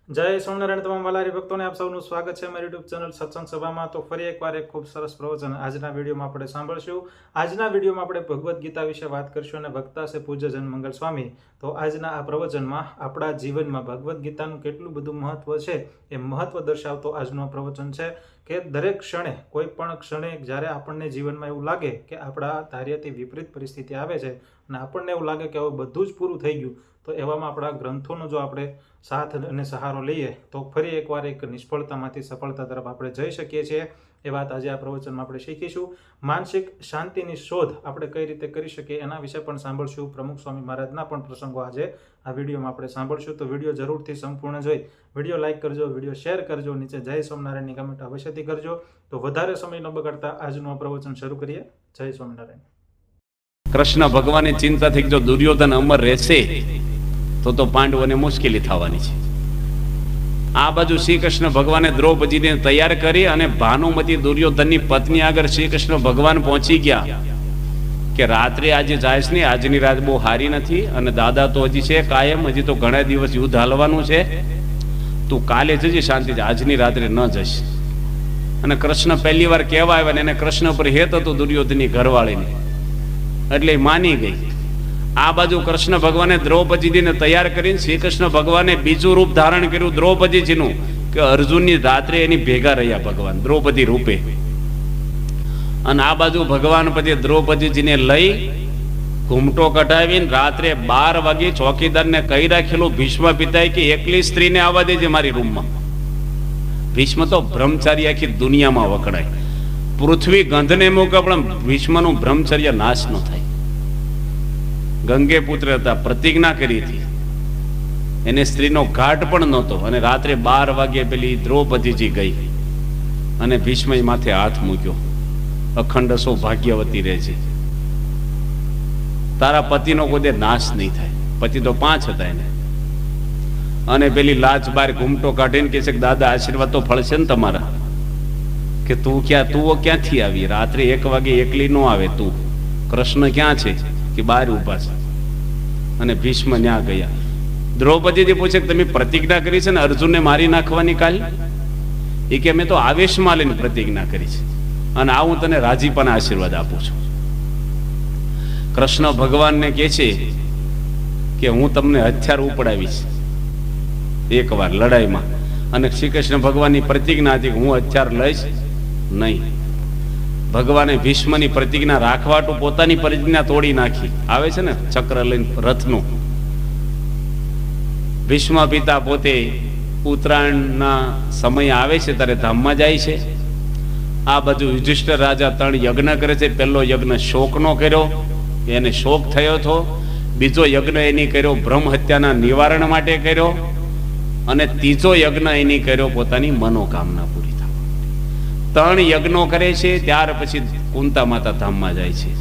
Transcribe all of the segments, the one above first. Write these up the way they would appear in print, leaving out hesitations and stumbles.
જય સ્વામિનારાયણ તમામ વાલારી ભક્તોને આપ સૌનું સ્વાગત છે મારી યુટ્યુબ ચેનલ સત્સંગ સભામાં। તો ફરી એકવાર એક ખૂબ સરસ પ્રવચન આજના વિડીયોમાં આપણે સાંભળશું। આજના વિડીયોમાં આપણે ભગવદ્ ગીતા વિશે વાત કરીશું અને વક્તા છે પૂજ્ય જનમંગલ સ્વામી। તો આજના આ પ્રવચનમાં આપણા જીવનમાં ભગવદ્ ગીતાનું કેટલું બધું મહત્વ છે એ મહત્વ દર્શાવતો આજનું પ્રવચન છે કે દરેક ક્ષણે કોઈ પણ ક્ષણે જ્યારે આપણને જીવનમાં એવું લાગે કે આપણા ધાર્યથી વિપરીત પરિસ્થિતિ આવે છે અને આપણને એવું લાગે કે હવે બધું જ પૂરું થઈ ગયું, તો એવામાં આપણા ગ્રંથોનો જો આપણે સાથ અને સહારો લઈએ તો ફરી એકવાર એક નિષ્ફળતામાંથી સફળતા તરફ આપણે જઈ શકીએ છીએ। એ વાત આજે આ પ્રવચનમાં આપણે શીખીશું। માનસિક શાંતિની શોધ આપણે કઈ રીતે કરી શકીએ એના વિશે પણ સાંભળશું। પ્રમુખ સ્વામી મહારાજના પણ પ્રસંગો આજે આ વિડીયોમાં આપણે સાંભળશું। તો વિડીયો જરૂરથી સંપૂર્ણ જોઈ વિડીયો લાઇક કરજો, વિડીયો શેર કરજો, નીચે જય સ્વામિનારાયણની કમેન્ટ અવશ્યથી કરજો। તો વધારે સમય ન બગાડતા આજનું આ પ્રવચન શરૂ કરીએ। જય સ્વામિનારાયણ। કૃષ્ણ ભગવાનની ચિંતાથી જો દુર્યોધન અમર રહેશે તો પાંડવોને મુશ્કેલી થવાની છે। આ બાજુ શ્રી કૃષ્ણ ભગવાને દ્રૌપદીને તૈયાર કરી અને ભાનુમતી દુર્યોધનની પત્ની આગળ શ્રી કૃષ્ણ ભગવાન પહોંચી ગયા કે રાત્રે આજે જાય નહીં, આજની રાત બહુ સારી નથી અને દાદા તો હજી છે કાયમ, હજી તો ઘણા દિવસ યુદ્ધ હાલવાનું છે, તું કાલે જજે શાંતિથી, આજની રાત્રે ન જઈશ। અને કૃષ્ણ પહેલી વાર કહેવા આવ્યા ને એને કૃષ્ણ પર હેત હતું દુર્યોધનની ઘરવાળીને, એટલે માની ગઈ। આ બાજુ કૃષ્ણ ભગવાને દ્રૌપદીને તૈયાર કરીને શ્રી કૃષ્ણ ભગવાને બીજું રૂપ ધારણ કર્યું દ્રૌપદીજીનું કે અર્જુનની રાત્રે એની ભેગા રહ્યા ભગવાન દ્રૌપદી રૂપે। અને આ બાજુ ભગવાન પછી દ્રૌપદીજીને લઈ ઘૂમટો કઢાવીને રાત્રે 12 વાગે ચોકીદારને કહી રાખેલું ભીષ્મ પિતાએ કે એકલી સ્ત્રીને આવવા દેજે મારી રૂમમાં। ભીષ્મ તો બ્રહ્મચારી આખી દુનિયામાં વખણાય, પૃથ્વી ગંધને મૂકે પણ ભીષ્મનું બ્રહ્મચર્ય નાશ ન થાય। ગંગે પુત્ર હતા, પ્રતિજ્ઞા કરી હતી, એને સ્ત્રીનો ઘાટ પણ નહોતો અને રાત્રે 12 વાગે પેલી દ્રૌપદીજી ગઈ અને ભીષ્મ માથે હાથ મૂક્યો, અખંડ સૌભાગ્યવતી રહેજે, તારા પતિનો કોઈ નાશ નહીં થાય। પતિ તો 5 હતા એને, અને પેલી લાજ બાર ઘૂમટો કાઢીને કે છે કે દાદા આશીર્વાદ તો ફળશે ને તમારા, કે તું ક્યાંથી આવી, રાત્રે 1 વાગે એકલી નો આવે, તું કૃષ્ણ ક્યાં છે કે બહાર ઉભા છે। અને ભીષ્મ ન્યા ગયા। દ્રૌપદીજી પૂછે કે તમે પ્રતિજ્ઞા કરી છે ને અર્જુનને મારી નાખવાની કાલ? એ કે મેં તો આવેશમાં લઈને પ્રતિજ્ઞા કરી છે અને આ હું તને રાજીપાના આશીર્વાદ આપું છું। કૃષ્ણ ભગવાનને કહે છે કે હું તમને હથિયાર ઉપડાવીશ એકવાર લડાઈમાં, અને શ્રી કૃષ્ણ ભગવાનની પ્રતિજ્ઞા હતી કે હું હથિયાર લઈશ નહીં। ભગવાને ભીષ્મની પ્રતિજ્ઞા રાખવાટું પોતાની પ્રતિજ્ઞા તોડી નાખી। આવે છે ને ચક્ર લઈને રથનું, ભીષ્મ પિતા પોતે ઉત્તરાયણના સમય આવે છે ત્યારે ધામમાં જાય છે। આ બાજુ યુધિષ્ઠિર રાજા 3 યજ્ઞ કરે છે। પહેલો યજ્ઞ શોકનો કર્યો, એને શોક થયો હતો। બીજો યજ્ઞ એની કર્યો બ્રહ્મ હત્યાના નિવારણ માટે કર્યો, અને ત્રીજો યજ્ઞ એની કર્યો પોતાની મનોકામના પૂરી થાય। 3 યજ્ઞો કરે છે, ત્યાર પછી કુંતા માતા ધામમાં જાય છે।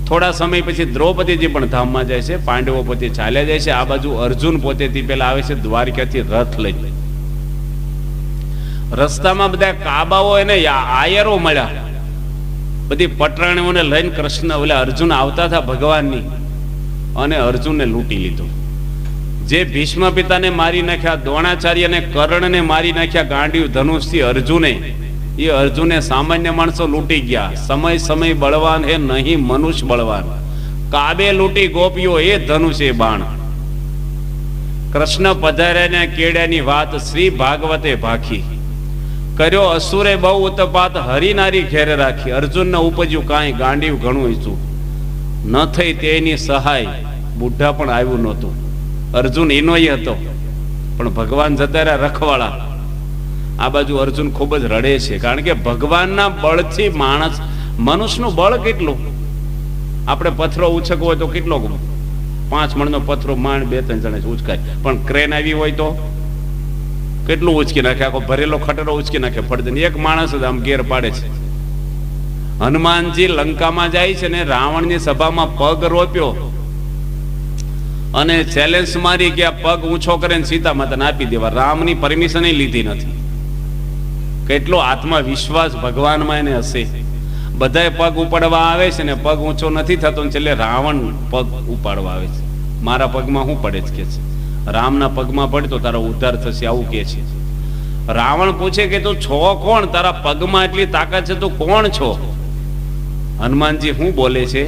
થોડા સમય પછી દ્રૌપદીજી પણ ધામમાં જાય છે, પાંડવો પોતે ચાલ્યા જાય છે। આ બાજુ અર્જુન પોતેથી પેલા આવે છે દ્વારકાથી રથ લઈ। રસ્તામાં બધા કાબાઓ એને આયરો મળ્યા, બધી પટરાણીઓને લઈને કૃષ્ણ અર્જુન આવતા હતા ભગવાનની, અને અર્જુનને લૂંટી લીધો। જે ભીષ્મ પિતાને મારી નાખ્યા, દ્રોણાચાર્યને કર્ણને મારી નાખ્યા ગાંડીવ ધનુષથી અર્જુને સામાન્ય માણસો લૂંટી ગયા। સમય બળવાન હે નહીં મનુષ્ય બળવાન, કાબે લૂંટી ગોપીઓ એ ધનુષ એ બાણ। કૃષ્ણ પધાર્યાના કેળ્યાની વાત શ્રી ભાગવતે ભાખી, કર્યો અસુરે બહુ ઉતપાત હરિનારી ઘેરે રાખી। અર્જુનને ઉપજ્યું કાંઈ ગાંડીવ ઘણું ઈચ્છું, ન થઈ તેની સહાય બુઢા પણ આવ્યું નહોતું। અર્જુન એનોય હતો પણ ભગવાન જતા રહ્યા રખવાળા। આ બાજુ અર્જુન ખૂબ જ રડે છે, કારણ કે ભગવાનના બળથી મનુષ્યનું બળ કેટલું, આપણે પથ્થરો ઉછકવો હોય તો કેટલો 5 મણનો પથ્થરો માંડ 2-3 જણે ઉચકાય, પણ ક્રેન આવી હોય તો કેટલું ઉચકી નાખે, આખો ભરેલો ખટરો ઉચકી નાખે ફળદે, એક માણસ જ આમ ગેર પાડે છે। હનુમાનજી લંકામાં જાય છે ને રાવણની સભામાં પગ રોપ્યો અને ચેલેન્જ મારી કે આ પગ ઊંચો કરે ને સીતા માતાને આપી દેવા, રામની પરમિશન લીધી નથી। કેટલો આત્મવિશ્વાસ ભગવાનમાં એને હશે। બધાય પગ ઉપાડવા આવે છે ને પગ ઊંચો નથી થતો, છેલ્લે રાવણ પગ ઉપાડવા આવે છે, મારા પગમાં શું પડે છે કે છે। રામના પગમાં પડ તો તારો ઉદ્ધાર થશે, આવું કહે છે. રાવણ પૂછે કે તું છો કોણ? તારા પગમાં એટલી તાકાત છે, તું કોણ છો? હનુમાનજી શું બોલે છે?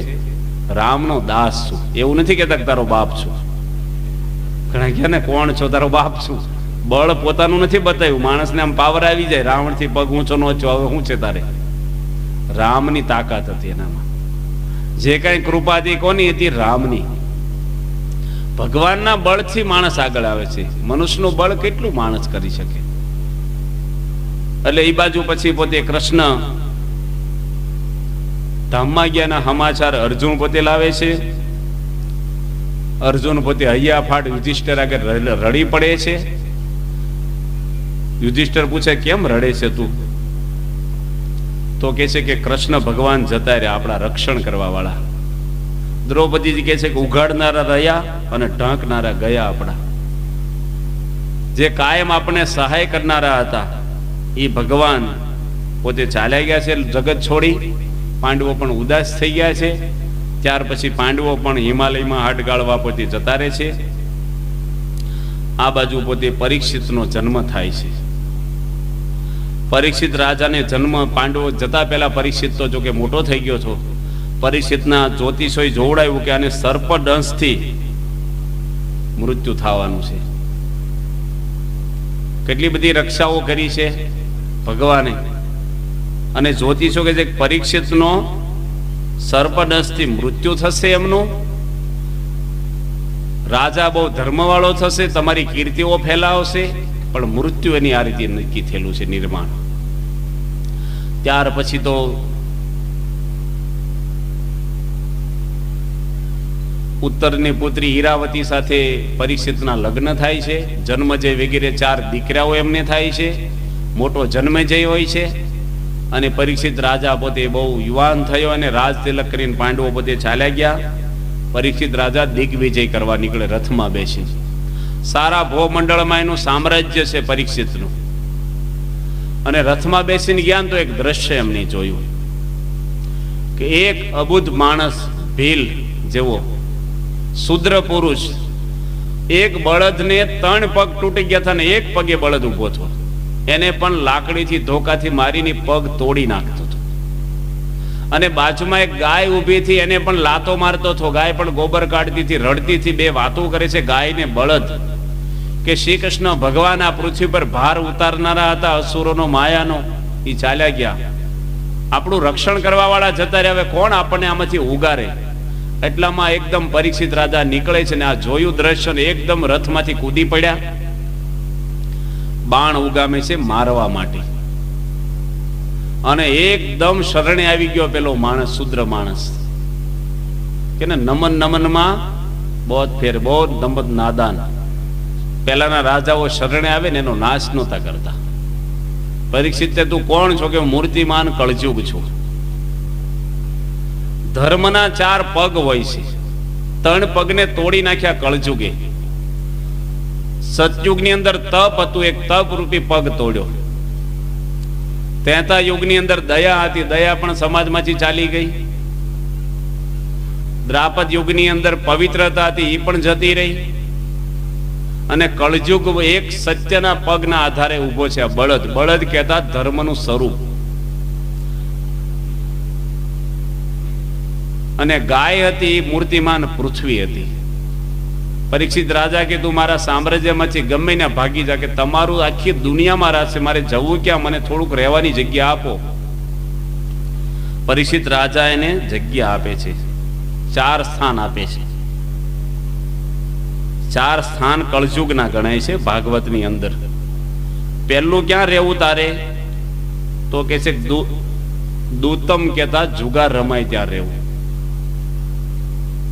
રામનો દાસ છું. એવું નથી કહેતા કે તારો બાપ છું. ઘણા કહે ને કોણ છો? તારો બાપ છું. બળ પોતાનું નથી બતાવ્યું. માણસને આમ પાવર આવી જાય, રાવણથી પગ ઊંચો નો છો, હવે શું છે તારે? રામની તાકાત હતી એનામાં. જે કઈ કૃપા હતી કોની હતી? રામની. ભગવાનના બળથી માણસ આગળ આવે છે. મનુષ્યનું બળ કેટલું માણસ કરી શકે? એટલે એ બાજુ પછી પોતે કૃષ્ણ ધામમાં ગયાના સમાચાર અર્જુન પોતે લાવે છે. અર્જુન પોતે હૈયાફાટ યુધિષ્ઠિર આગળ રડી પડે છે. યુધિષ્ઠિર પૂછે કેમ રડે છે તું? તો કહે છે કે કૃષ્ણ ભગવાન જતા રહ્યા, આપણા રક્ષણ કરવા વાળા. દ્રૌપદીજી કહે છે કે ઉઘાડનારા રહ્યા અને ઢાંકનારા ગયા. આપણા જે કાયમ આપણે સહાય કરનારા હતા એ ભગવાન પોતે ચાલ્યા ગયા છે જગત છોડી. પાંડવો પણ ઉદાસ થઈ ગયા છે. ત્યાર પછી પાંડવો પણ હિમાલયમાં હાડ ગાળવા પોતે જતા રહે છે. આ બાજુ પોતે પરીક્ષિતનો જન્મ થાય છે. પરીક્ષિત રાજાને જન્મ પાંડવો જતા પહેલા પરીક્ષિત તો જો કે મોટો થઈ ગયો હતો. પરીક્ષિતના જ્યોતિષોએ જોવડાવ્યું કે આને સર્પદંશથી મૃત્યુ થવાનું છે. કેટલી બધી રક્ષાઓ કરી છે ભગવાને. અને જ્યોતિષો કે છે પરીક્ષિતનો સર્પદંશથી મૃત્યુ થશે એમનું. રાજા બહુ ધર્મવાળો થશે, તમારી કીર્તિઓ ફેલાવશે, પણ મૃત્યુ એની આ રીતે નક્કી થયેલું છે નિર્માણ. ત્યાર પછી તો ઉત્તરની પુત્રી ઈરાવતી સાથે પરીક્ષિતના લગ્ન થાય છે. જન્મજય વગેરે 4 દીકરાઓ એમને થાય છે. મોટો જન્મજય હોય છે. અને પરીક્ષિત રાજા પોતે બહુ યુવાન થયો અને રાજ તિલક કરીને પાંડવો પોતે ચાલ્યા ગયા. પરીક્ષિત રાજા દિગ્વિજય કરવા નીકળે રથમાં બેસી. સારા ભોમંડળમાં એનું સામ્રાજ્ય છે પરીક્ષિતનું. અને રથમાં બેસીને ગયા તો એક દ્રશ્ય એમને જોયું કે એક અબુદ્ધ માણસ, ભીલ જેવો શુદ્ર પુરુષ, એક બળદને 3 પગ તૂટી ગયા હતા ને એક પગે બળદ ઉભો હતો. એને પણ લાકડીથી ધોકાથી મારીને પગ તોડી નાખતો હતો. અને બાજુમાં એક ગાય ઊભી હતી, એને પણ લાતો મારતો હતો. ગાય પણ ગોબર કાઢતી હતી, રડતી હતી. બે વાતો કરે છે ગાય ને બળદ કે શ્રી કૃષ્ણ ભગવાન આ પૃથ્વી પર ભાર ઉતારનારા હતા, અસુરોનો માયાનો. એ ચાલ્યા ગયા, આપણું રક્ષણ કરવા વાળા જતા રહ્યા. હવે કોણ આપણને આમાંથી ઉગારે? એટલામાં એકદમ પરીક્ષિત રાજા નીકળે છે ને આ જોયું દ્રશ્ય ને એકદમ રથમાંથી કૂદી પડ્યા. બાણ ઉગામે છે મારવા માટે. અને એકદમ શરણે આવી ગયો પેલો માણસ, શુદ્ર માણસ કે ને નમન નમનમાં બહુ ફેર, બહુ નમન નાદાન. પહેલાના રાજાઓ શરણે આવે ને એનો નાશ નહોતા કરતા. પરીક્ષિત તું કોણ છો? કે મૂર્તિમાન કળજુગ છું. ધર્મના 4 પગ હોય છે, 3 પગને તોડી નાખ્યા કળજુગે. સતયુગની અંદર તપ હતું, એક તપ રૂપી પગ તોડ્યો. ત્રેતા યુગની અંદર દયા હતી, દયા પણ સમાજમાંથી ચાલી ગઈ. દ્રાપદ યુગની અંદર પવિત્રતા હતી, એ પણ જતી રહી. અને કળજુગ એક સત્યના પગના આધારે ઉભો છે. બળદ, બળદ કહેતા ધર્મનું સ્વરૂપ. અને ગાય હતી મૂર્તિમાન પૃથ્વી હતી. પરીક્ષિત રાજા કે તું મારા સામ્રાજ્યમાંથી ગમે ને ભાગી જા, કે તમારું આખી દુનિયામાં રહેશે, મારે જવું ક્યાં? મને થોડુંક રહેવાની જગ્યા આપો. પરીક્ષિત રાજા એને જગ્યા આપે છે, 4 સ્થાન આપે છે. 4 સ્થાન કળજુગના ગણાય છે ભાગવતની અંદર. પહેલું ક્યાં રહેવું તારે? તો કે છે દૂતમ કહેતા જુગાર રમાય ત્યાં રહેવું.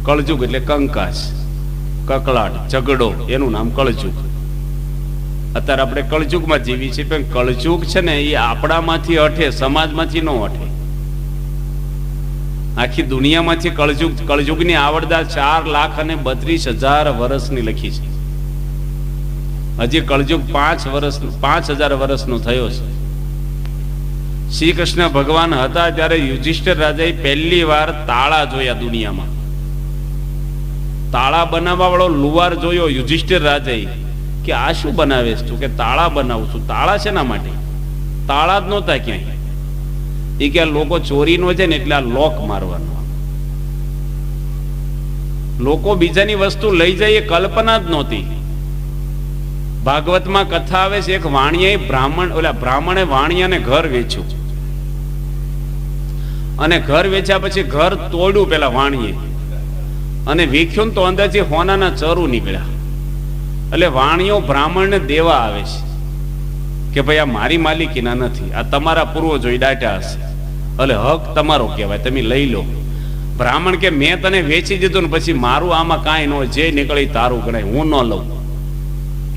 કળજુગ એટલે કંકાસ, કકળાટ, ઝઘડો, એનું નામ કળજુગ. અત્યારે આપણે કળજુગમાં જીવી છીએ, પણ કળજુગ છે ને એ આપણામાંથી અઠે, સમાજમાંથી ન અઠે. આખી દુનિયામાંથી કળજુગની આવડતા 4,32,000 વર્ષની લખી છે. હજી કળજુગ 5,000 વર્ષનો થયો છે. શ્રી કૃષ્ણ ભગવાન હતા ત્યારે યુધિષ્ઠિર રાજાએ પહેલી વાર તાળા જોયા દુનિયામાં. તાળા બનાવવા વાળો લુવાર જોયો યુધિષ્ઠિર રાજાએ કે આ શું બનાવે તું? કે તાળા બનાવું છું. તાળા શેના માટે? તાળા જ નહોતા ક્યાંય. એ કે લોકો ચોરીનો છે ને એટલે આ લોક મારવાનો. લોકો બીજાની વસ્તુ લઈ જાય એ કલ્પના જ નહોતી. ભાગવતમાં કથા આવે છે, એક વાણિયાએ બ્રાહ્મણે વાણિયાને ઘર વેચ્યું અને ઘર વેચ્યા પછી ઘર તોડ્યું પેલા વાણીએ અને વેખ્યું તો અંદરથી હોનાના ચરુ નીકળ્યા. એટલે વાણીઓ બ્રાહ્મણને દેવા આવે છે કે ભાઈ આ મારી માલિકીના નથી, આ તમારા પૂર્વજોએ દાટ્યા હશે, એટલે હક તમારો કહેવાય, તમે લઈ લો. બ્રાહ્મણ કે મેં તને વેચી દીધું ને પછી મારું આમાં કાંઈ ન હોય, જે નીકળી તારું ગણાય, હું ન લઉં.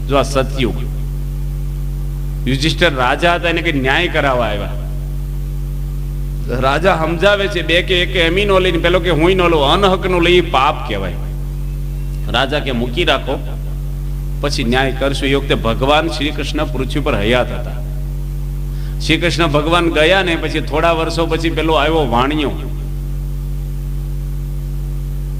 જો આ સતયુગ. યુધિષ્ઠિર રાજા હતા, એને કઈ ન્યાય કરાવવા આવ્યા. રાજા સમજાવે છે બે કે એક એમી નો લઈને પેલો કે હું ન લઉં, અનહક નું લઈ પાપ કહેવાય. રાજા કે મૂકી રાખો પછી ન્યાય કરશું. એ વખતે ભગવાન શ્રી કૃષ્ણ પૃથ્વી પર હયાત હતા. શ્રી કૃષ્ણ ભગવાન ગયા ને પછી થોડા વર્ષો પછી પેલો આવ્યો વાણિયો.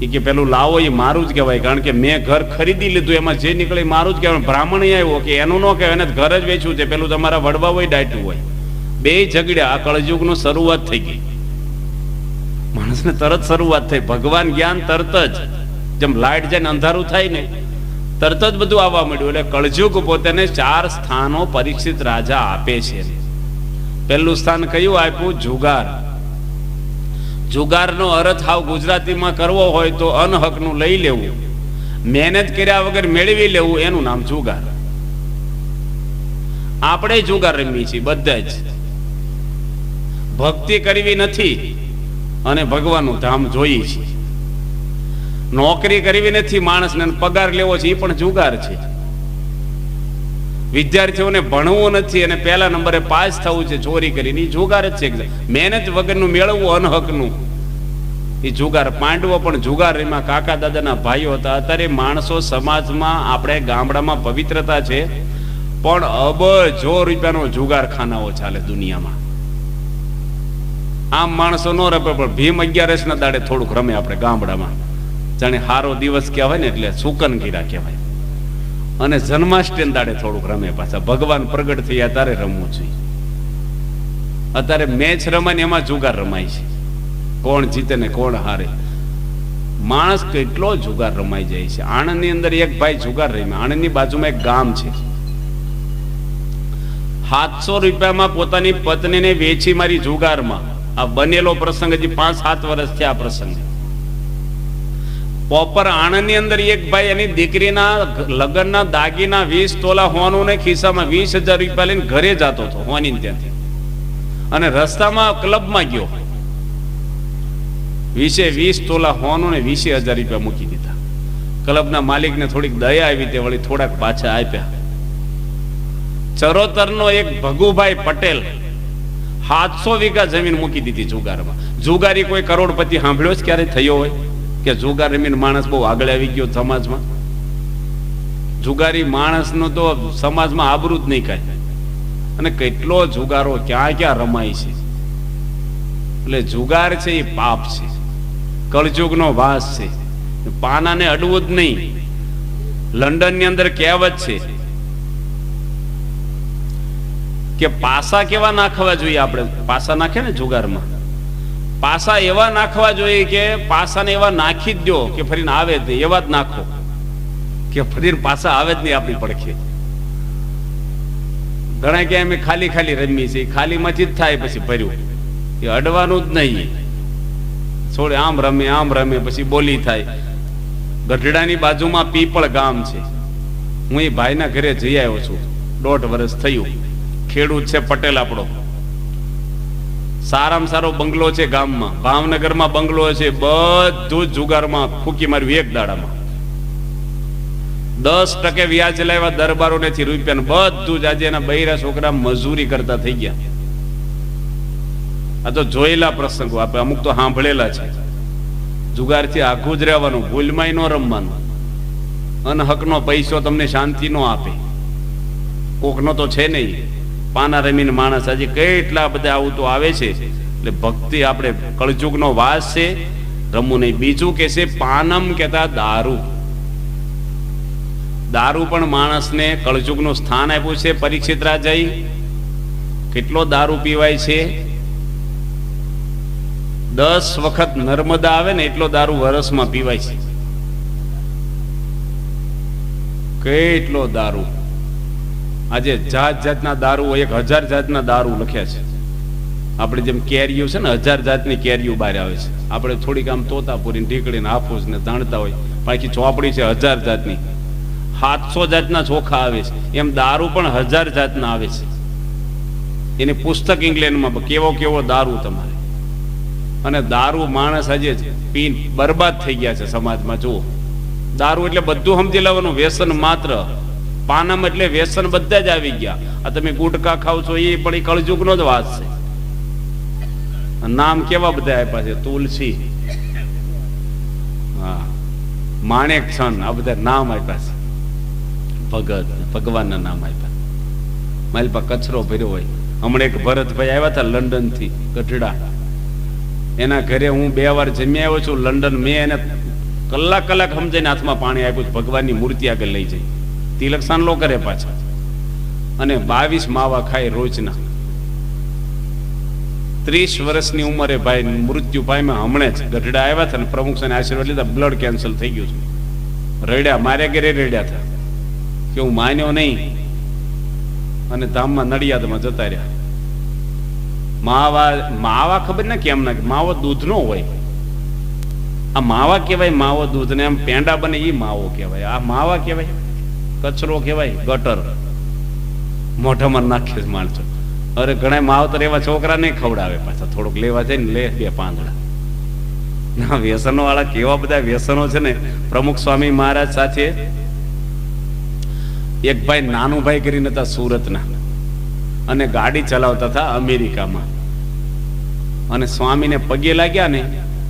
એ કે પેલું લાવો એ મારું જ કહેવાય, કારણ કે મેં ઘર ખરીદી લીધું, એમાં જે નીકળે મારું જ કહેવાય. બ્રાહ્મણ આવ્યો કે એનું ન કહેવાય, એને ઘર જ વેચવું છે, પેલું તમારા વડવા હોય ડાયટું હોય. બે ઝઘડ્યા. આ કળયુગ નું શરૂઆત થઈ ગઈ. માણસને તરત શરૂઆત થઈ. ભગવાન જ્ઞાન તરત જ, જેમ લાઈટ જાય અંધારું થાય ને તરત જ બધું આવવા મળ્યું. એટલે કળયુગ પોતાને 4 સ્થાનો પરીક્ષિત રાજા આપે છે. પહેલું સ્થાન કયું આપ્યું? જુગાર. જુગારનો અર્થ હાવ ગુજરાતીમાં કરવો હોય તો અનહક નું લઈ લેવું, મહેનત કર્યા વગર મેળવી લેવું, એનું નામ જુગાર. આપણે જુગાર રમીએ છીએ બધા જ. ભક્તિ કરવી નથી અને ભગવાનનું ધામ જોઈએ છીએ. નોકરી કરવી નથી માણસને, પગાર લેવો છે એ પણ જુગાર છે. વિદ્યાર્થીઓને ભણવું નથી અને પહેલા નંબરે પાસ થવું છે ચોરી કરીને, એ જુગાર જ છે. મહેનત વગરનું મેળવવું અનહકનું, એ જુગાર. પાંડવો પણ જુગાર એમાં કાકા દાદાના ભાઈઓ હતા. અત્યારે માણસો સમાજમાં, આપણે ગામડામાં પવિત્રતા છે પણ અબજો રૂપિયાનો જુગાર ખાનાઓ ચાલે દુનિયામાં. આમ માણસો નો રમે, પણ ભીમ 11 ના દાડે થોડુંક રમે આપણે ગામડામાં, જાણે હારો દિવસ કહેવાય ને એટલે સુકનગીરા કહેવાય. અને જન્માષ્ટમી દાડે થોડુંક રમે પાછા. ભગવાન પ્રગટ થયા ત્યારે રમવું જોઈએ. અત્યારે મેચ રમાય ને એમાં જુગાર રમાય છે, કોણ જીતે ને કોણ હારે. માણસ કેટલો જુગાર રમાઈ જાય છે. આણંદની અંદર એક ભાઈ જુગાર રમ્યા. આણંદની બાજુમાં એક ગામ છે. 700 રૂપિયામાં પોતાની પત્નીને વેચી મારી જુગારમાં. આ બનેલો પ્રસંગ, હજી 5-7 વર્ષ થયા આ પ્રસંગ. પોપર આણંદની અંદર એક ભાઈ એની દીકરીના લગ્નના દાગીના 20 તોલા હોનું ને ખિસ્સામાં 20,000 રૂપિયા લઈને ઘરે જતો હતો હોની ત્યાંથી, અને રસ્તામાં ક્લબમાં ગયો. 20 તોલા હોનું ને 20,000 રૂપિયા મૂકી દીધા. ક્લબના માલિકને થોડીક દયા આવી, તે વળી થોડાક પાછા આપ્યા. ચરોતરનો એક ભગુભાઈ પટેલ 700 વીઘા જમીન મૂકી દીધી જુગારમાં. જુગારી કોઈ કરોડપતિ સાંભળ્યો જ ક્યારે થયો હોય કે જુગાર રમીને માણસ બહુ આગળ આવી ગયો સમાજમાં? જુગારી માણસનો તો સમાજમાં આબરૂ જ નહીં કાંઈ. અને કેટલો જુગારો ક્યાં ક્યાં રમાય છે. એટલે જુગાર છે એ પાપ છે, કળયુગનો વાસ છે. પાનાને અડવું જ નહીં. લંડનની અંદર કહેવત છે કે પાસા કેવા નાખવા જોઈએ. આપણે પાસા નાખે ને જુગારમાં, પાસા એવા નાખવા જોઈએ કે પાસાને એવા નાખી જ દો કે ફરીને આવે જ નહીં. એવા જ નાખો કે ફરીને પાસા આવે જ નહીં આપણી પડખે. ઘણા કે અમે ખાલી ખાલી રમીએ છીએ, ખાલીમાંથી જ થાય પછી ભર્યું. એ અડવાનું જ નહીં. છોડે આમ રમે પછી બોલી થાય. ગઢડાની બાજુમાં પીપળ ગામ છે. હું એ ભાઈના ઘરે જઈ આવ્યો છું, 1.5 વર્ષ થયું. ખેડૂત છે પટેલ આપણો. સારામાં સારો બંગલો છે ગામમાં. ભાવનગરમાં બંગલો છે. બધું જ જુગારમાં ફૂકી માર્યું એક દાડામાં. 10% વ્યાજ લાવ્યા દરબારોનેથી રૂપિયા. બધું જ આજે એના બૈરા છોકરા મજૂરી કરતા થઈ ગયા. આ તો જોયેલા પ્રસંગો, આપણે અમુક તો સાંભળેલા છે. જુગારથી આખું જ રહેવાનું, ભૂલમાંય ન રમવાનું. અનહકનો પૈસો તમને શાંતિ નો આપે. કોકનો તો છે નહીં. પાના રમીને માણસ હજી કેટલા બધા આવું તો આવે છે. એટલે ભક્તિ આપણે, કળયુગનો વાસ છે. રમવું નહીં. બીજું કે છે પાનમ કહેતા દારૂ. દારૂ પણ માણસને કળજુગનું સ્થાન આપ્યું છે. પરીક્ષિત રાજાએ કેટલો દારૂ પીવાય છે? 10 વખત નર્મદા આવે ને એટલો દારૂ વરસમાં પીવાય છે. કેટલો દારૂ! આજે જાત જાતના દારૂ, 1000 જાતના દારૂ લખ્યા છે. આપણે જેમ કેરીઓ છે ને, 1000 જાતની કેરીઓ બહાર આવે છે. આપણે થોડીક આમ તોતાપુરી, ઢીકડીને, હાફૂસ ને જાણતા હોય, બાકી ચોપડી છે 1000 જાતની. 700 જાતના ચોખા આવે છે. એમ દારૂ પણ 1000 જાતના આવે છે. એની પુસ્તક ઇંગ્લેન્ડમાં કેવો કેવો દારૂ તમારે. અને દારૂ માણસ આજે પી બરબાદ થઈ ગયા છે સમાજમાં. જુઓ, દારૂ એટલે બધું સમજી લેવાનું, વ્યસન માત્ર. પાનમ એટલે વ્યસન બધા જ આવી ગયા. આ તમે ગુટકા ખાવ છો એ પણ એ કળજુગનો જ વાત છે. નામ કેવા બધા આપ્યા છે, તુલસી, હા, માણેક છન, આ બધા નામ આપ્યા છે. ભગત, ભગવાનના નામ આપ્યા. મારી પાસે કચરો ભર્યો હોય. હમણાં એક ભરતભાઈ આવ્યા હતા લંડન થી, ગઢડા. એના ઘરે હું 2 વાર જમી આવ્યો છું લંડન. મેં એને કલાક સમજાઈને હાથમાં પાણી આપ્યું, ભગવાનની મૂર્તિ આગળ લઈ જઈ. તિલક સાનલો કરે પાછા. અને 22 માવા ખાય રોજના. 30 વર્ષની ઉંમરે ભાઈ મૃત્યુ પામ્યા. હમણાં જ ગઢડા આવ્યા હતા ને પ્રમુખ સાહેબના આશીર્વાદ લીધા, બ્લડ કેન્સલ થઈ ગયું છે. રડ્યા, મારે ઘરે રડ્યા હતા કે હું માન્યો નહીં, અને ધામમાં નડિયાદમાં જતા રહ્યા. માવા ખબર ને કેમ ના, માવો દૂધનો હોય. આ માવા કહેવાય, માવો દૂધ ને આમ પેંડા બને એ માવો કહેવાય. આ માવા કહેવાય, કચરો કહેવાય, ગટર. મોઢામાં નાખે માણસો. અરે ઘણા માવતર એવા છોકરા નહીં ખવડાવે, પાછા થોડુંક લેવા જાય ને લે 2 પાંદડા. ના, વ્યસનો વાળા કેવા બધા વ્યસનો છે ને. પ્રમુખ સ્વામી મહારાજ સાથે એક ભાઈ નાનુભાઈ કરીને હતા સુરતના, અને ગાડી ચલાવતા હતા અમેરિકામાં. અને સ્વામીને પગે લાગ્યા ને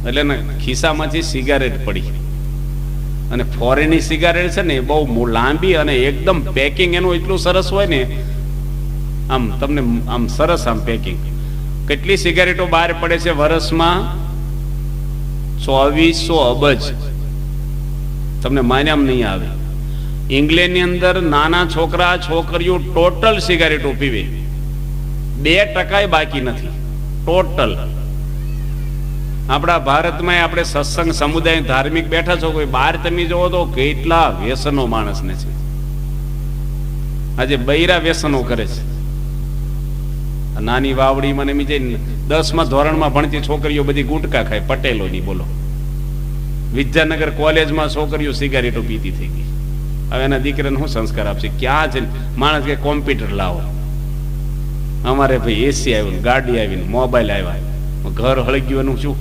એટલે ખિસ્સામાંથી સિગારેટ પડી. અને ફોરેનની સિગારેટ છે ને, બહુ લાંબી અને એકદમ પેકિંગ એનું એટલું સરસ હોય ને, આમ તમને આમ સરસ આમ પેકિંગ. કેટલી સિગારેટો બહાર પડે છે વર્ષમાં? 2400 અબજ. તમને માન્યામ નહીં આવે. ઇંગ્લેન્ડની અંદર નાના છોકરા છોકરીઓ ટોટલ સિગારેટો પીવે, 2% બાકી નથી ટોટલ. આપણા ભારતમાં આપણે સત્સંગ સમુદાય ધાર્મિક બેઠા છો, કોઈ બહાર તમે જોવો તો કેટલા વ્યસનો માણસને છે. આજે બૈરા વ્યસનો કરે છે. નાની વાવડીમાં ને બીજે 10મા ધોરણમાં ભણતી છોકરીઓ બધી ગુટકા ખાય, પટેલોની. બોલો, વિદ્યાનગર કોલેજમાં છોકરીઓ સિગારેટો પીતી થઈ ગઈ. હવે એના દીકરાને શું સંસ્કાર આપશે? ક્યાં છે માણસ કે કોમ્પ્યુટર લાવો, અમારે ભાઈ એસી આવ્યું, ગાડી આવીને, મોબાઈલ આવ્યા, ઘર હળગ્યું, એનું શું?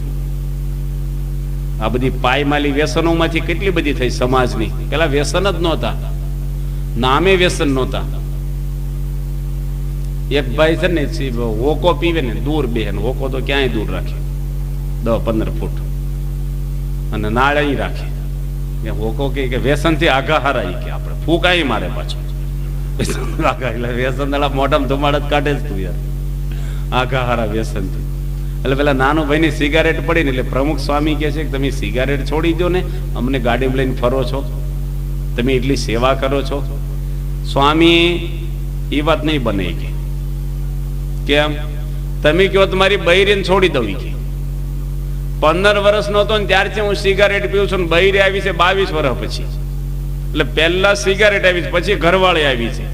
આ બધી પાયમાલી વ્યસનોમાંથી કેટલી બધી થઈ સમાજની. પેલા વ્યસન જ નહોતા, નામે વ્યસન નહોતા. એક ભાઈ છે ને હોકો પીવે ને દૂર બે, હોકો તો ક્યાંય દૂર રાખે 10-15 ફૂટ, અને નાળે રાખે. હોકો કે વ્યસન થી આઘા હારા કે આપણે ફૂકાઈ મારે પાછો. એટલે વ્યસન મોઢામાં ધુમાડ જ કાઢે જ તું યાર, આઘા હારા વ્યસન થી. એટલે પેલા નાનું ભાઈ ની સિગારેટ પડી ને એટલે પ્રમુખ સ્વામી કહે છે કે તમે સિગારેટ છોડી દો ને, અમને ગાડીમાં લઈને ફરો છો, તમે એટલી સેવા કરો છો. સ્વામી એ વાત નહીં બને કે કેમ? તમે કહો તમારી બૈરીને છોડી દઉં કે 15 વર્ષ નો હતો ને ત્યારથી હું સિગારેટ પીવું છું, ને બૈરી આવી છે 22 વર્ષ પછી. એટલે પહેલા સિગારેટ આવી છે, પછી ઘરવાળી આવી છે,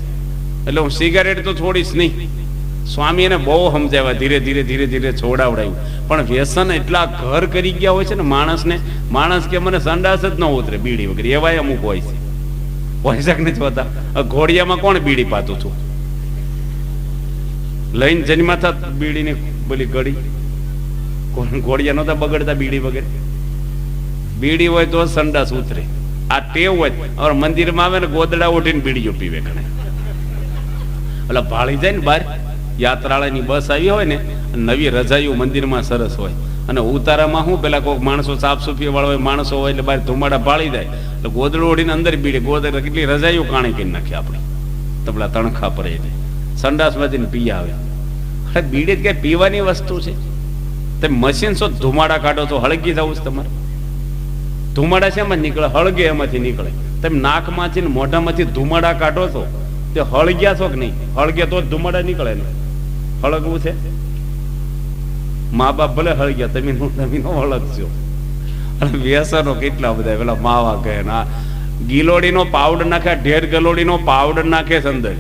એટલે હું સિગારેટ તો છોડીશ નહીં. સ્વામી એને બહુ સમજાવ્યા, ધીરે ધીરે ધીરે ધીરે છોડાવડાયું. પણ વ્યસન એટલા ઘર કરી ગયા હોય છે ને માણસને. માણસ કે મને સંડાસ જ ન ઉતરે બીડી વગેરે, એવાય અમુક હોય છે. પૈસા નથી હોતા. ઘોડિયામાં કોણ બીડી પાતું હતું? લઈને જન્મા થા બીડીની બોલી ગળી. ઘોડિયા નહોતા બગડતા બીડી વગેરે. બીડી હોય તો સંડાસ ઉતરે. આ ટેવ હોય. હવે મંદિરમાં આવે ને ગોદડા ઉઠીને બીડીઓ પીવે ઘણે. એટલે ભાળી જાય ને બહાર. યાત્રાળાની બસ આવી હોય ને, નવી રજાઈઓ મંદિરમાં સરસ હોય, અને ઉતારામાં શું પેલા કોઈ માણસો સાફ સફાઈ વાળા હોય, માણસો હોય, એટલે બહાર ધુમાડા ભાળી જાય. એટલે ગોદડું ઓઢીને અંદર બીડે. ગોદડા કેટલી રજાઈઓ કાણી કરી નાખે આપણી. તો પેલા તણખા પડે એટલે સંડાસમાંથી પી આવે. અરે બીડી કઈ પીવાની વસ્તુ છે? તમે મશીન છો ધુમાડા કાઢો તો હળગી જવું છે તમારે. ધુમાડા શેમાં નીકળે? હળગે એમાંથી નીકળે. તમે નાકમાંથી ને મોઢામાંથી ધુમાડા કાઢો છો, તે હળગ્યા છો કે નહીં? હળગે તો જ ધુમાડા નીકળે ને. હળગવું છે? મા બાપ ભલે હળગ્યા, તમે નો હળગશો. અને વ્યસનો કેટલા બધા, પેલા માવા કહે ના ગિલોડીનો પાવડર નાખે, 1.5 ગલોડીનો પાવડર નાખે છે અંદર.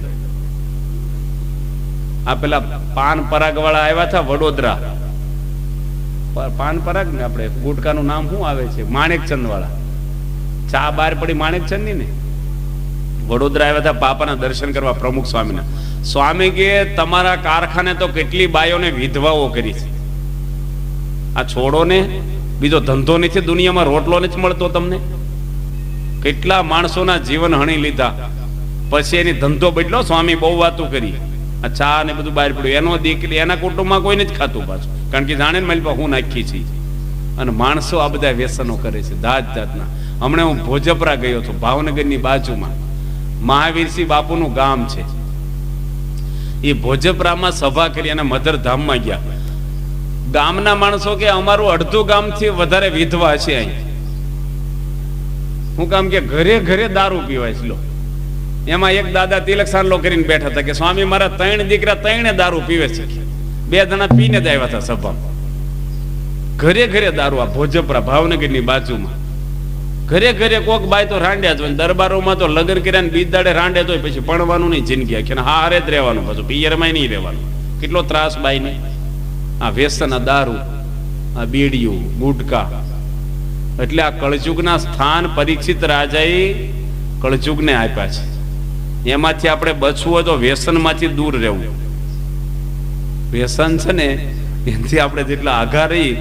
આ પેલા પાન પરાગ વાળા આવ્યા હતા વડોદરા, પાન પરાગ ને આપણે ગુટકાનું નામ શું આવે છે, માણેકચંદ વાળા. ચા બહાર પડી માણેકચંદ ની ને. વડોદરા આવ્યા હતા બાપાના દર્શન કરવા, પ્રમુખ સ્વામીના. સ્વામી કે તમારા કારખાને તો કેટલી બાયોને વિધવાઓ કરી છે, આ છોડો ને, બીજો ધંધો નથી દુનિયામાં, રોટલો નથી મળતો તમને. કેટલા માણસોના જીવન હણી લીધા, પછી એની ધંધો બદલો. સ્વામી બહુ વાતો કરી, આ ચા ને બધું બહાર પડ્યું. એનો દીકરી એના કુટુંબમાં કોઈ નથી ખાતું પાછું, કારણ કે જાણે ને મારી પાસે હું નાખી છે. અને માણસો આ બધા વ્યસનો કરે છે જાત જાતના. હમણાં હું ભોજપરા ગયો હતો, ભાવનગરની બાજુમાં મહાવીરસિંહ બાપુનું ગામ છે. એ ભોજપરામાં સભા કરી અને મધરધામમાં ગયા. ગામના માણસો કે અમારું અડધું ગામથી વધારે વિધવા છે અહીં. હું કામ કે ઘરે ઘરે દારૂ પીવાય છે. લો, એમાં એક દાદા તિલક સાંડલો કરીને બેઠા હતા કે સ્વામી મારા 3 દીકરા 3 દારૂ પીવે છે. 2 જણા પીને જ આવ્યા હતા સભા. ઘરે ઘરે દારૂ. આ ભોજપરા ભાવનગરની બાજુમાં ઘરે ઘરે કોક બાય તો રાંડ્યા જ હોય. દરબારોમાં તો લગ્ન કર્યા ને બીજ દાડે રાંડે તો પછી ભણવાનું નહીં, જિંદગી કે હારે જ રહેવાનું, પાછું પિયરમાં નહીં રહેવાનું. કેટલો ત્રાસ બાય ને. આ વ્યસન, આ દારૂ, આ બીડીયું, ગુટકા. એટલે આ કળજુગના સ્થાન પરીક્ષિત રાજાએ કળજુગને આપ્યા છે. એમાંથી આપણે બચવું હોય તો વ્યસનમાંથી દૂર રહેવું. વ્યસન છે ને એનાથી આપણે જેટલા આઘા રહી.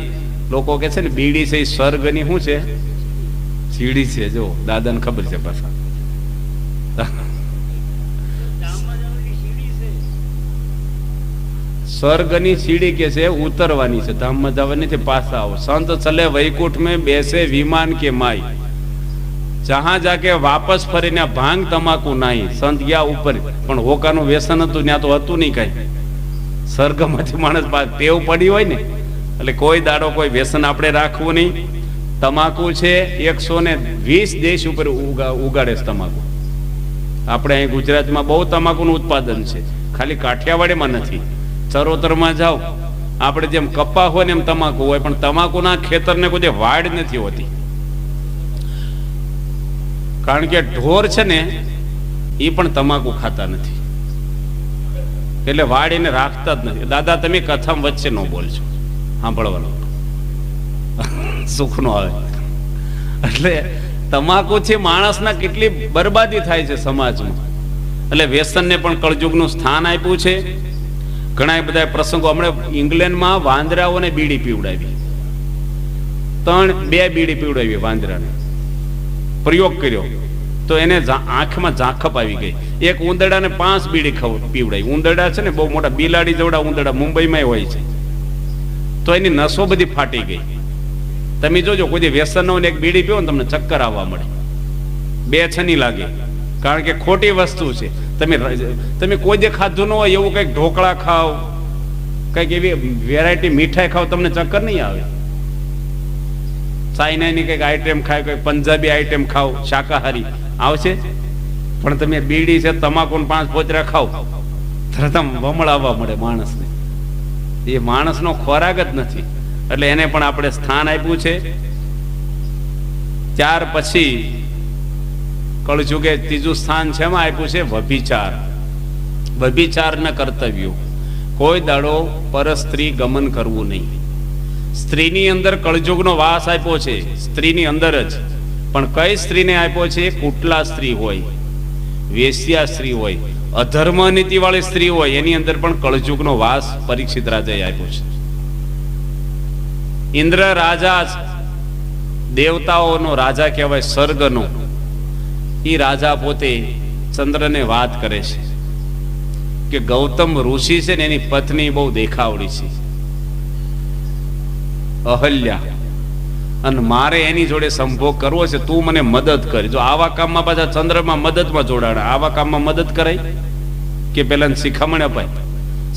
લોકો કે છે ને બીડી છે એ સ્વર્ગની શું છે? સીડી છે. જો દાદાને ખબર છે પાછા. સ્વર્ગની સીડી કે છે, ઉતરવાની છે, ધામમાં જવાની છે, પાછા આવો. સંત ચલે વૈકુંઠ में બેસે વિમાન કે માઈ, જહાં જાકે વાપસ ફરીને ભાંગ તમાકુ નાઈ. સંત ગયા ઉપર, પણ હોકાનું વ્યસન હતું, ત્યાં તો હતું નહીં કઈ. સ્વર્ગમાંથી માણસ ટેવ પડી હોય ને, એટલે કોઈ દાડો કોઈ વ્યસન આપણે રાખવું નહીં. તમાકુ છે 120 દેશ ઉપર ઉગાડે છે તમાકુ. આપણે અહીં ગુજરાતમાં બહુ તમાકુનું ઉત્પાદન છે, ખાલી કાઠિયાવાડીમાં નથી. ચરોતરમાં જાઓ, આપણે જેમ કપા હોય ને એમ તમાકુ હોય, પણ તમાકુના ખેતરને કોઈ વાડ નથી હોતી. કારણ કે ઢોર છે ને એ પણ તમાકુ ખાતા નથી, એટલે વાડ એને રાખતા જ નથી. દાદા તમે કથમ વચ્ચે ન બોલજો, સાંભળવાનું સુખ નો આવે. એટલે તમાકુથી માણસના કેટલી બરબાદી થાય છે સમાજમાં. એટલે વ્યસનને પણ કળજુગનું સ્થાન આપ્યું છે. ઘણા બધા પ્રસંગો, હમણાં ઇંગ્લેન્ડમાં વાંદરાઓને બીડી પીવડાવી, 2 બીડી પીવડાવી વાંદરાને. પ્રયોગ કર્યો તો એને આંખમાં ઝાંખપ આવી ગઈ. એક ઉંદરડાને 5 બીડી પીવડાવી. ઉંદરડા છે ને બહુ મોટા, બિલાડી જેવડા ઉંદરડા મુંબઈમાં હોય છે. તો એની નસો બધી ફાટી ગઈ. તમે જોજો, કોઈ વ્યસન ન હોય એક બીડી પીવો ને તમને ચક્કર આવવા મળે, બેચેની લાગે. કારણ કે ખોટી વસ્તુ છે. તમે કોઈ દે ખાધું ન હોય એવું કંઈક ઢોકળા ખાઓ, કંઈક એવી વેરાયટી મીઠાઈ ખાઓ, તમને ચક્કર નહીં આવે. ચાઇનાની કંઈક આઈટમ ખાય, કંઈક પંજાબી આઈટમ ખાઓ, શાકાહારી આવશે. પણ તમે બીડી છે, તમાકુ 5 પોતરા ખાઓ, તરત વમળાવવા મળે માણસને. એ માણસનો ખોરાક જ નથી. એટલે એને પણ આપણે સ્થાન આપ્યું છે. ત્યાર પછી કળજુગે ત્રીજું સ્થાન છે એમાં આપ્યું છે વ્યભિચાર. વ્યભિચારના કર્તવ્યો. કોઈ દાડો પર સ્ત્રી ગમન કરવું નહીં. સ્ત્રીની અંદર કળજુગનો વાસ આપ્યો છે, સ્ત્રીની અંદર જ. પણ કઈ સ્ત્રીને આપ્યો છે? કુટલા સ્ત્રી હોય, વેશ્યા સ્ત્રી હોય, અધર્મ નીતિ વાળી સ્ત્રી હોય, એની અંદર પણ કળજુગનો વાસ પરીક્ષિત રાજાએ આપ્યો છે. ઇન્દ્ર રાજા દેવતાઓનો રાજા કહેવાય, સ્વર્ગનો. એ રાજા પોતે ચંદ્રને વાત કરે છે કે ગૌતમ ઋષિ છે ને એની પત્ની બહુ દેખાવડી છે, અહલ્યા, અને મારે એની જોડે સંભોગ કરવો છે, તું મને મદદ કર. જો આવા કામમાં પાછા ચંદ્રમાં મદદમાં જોડાણા. આવા કામમાં મદદ કરાય કે પેલા શિખામણ અપાય.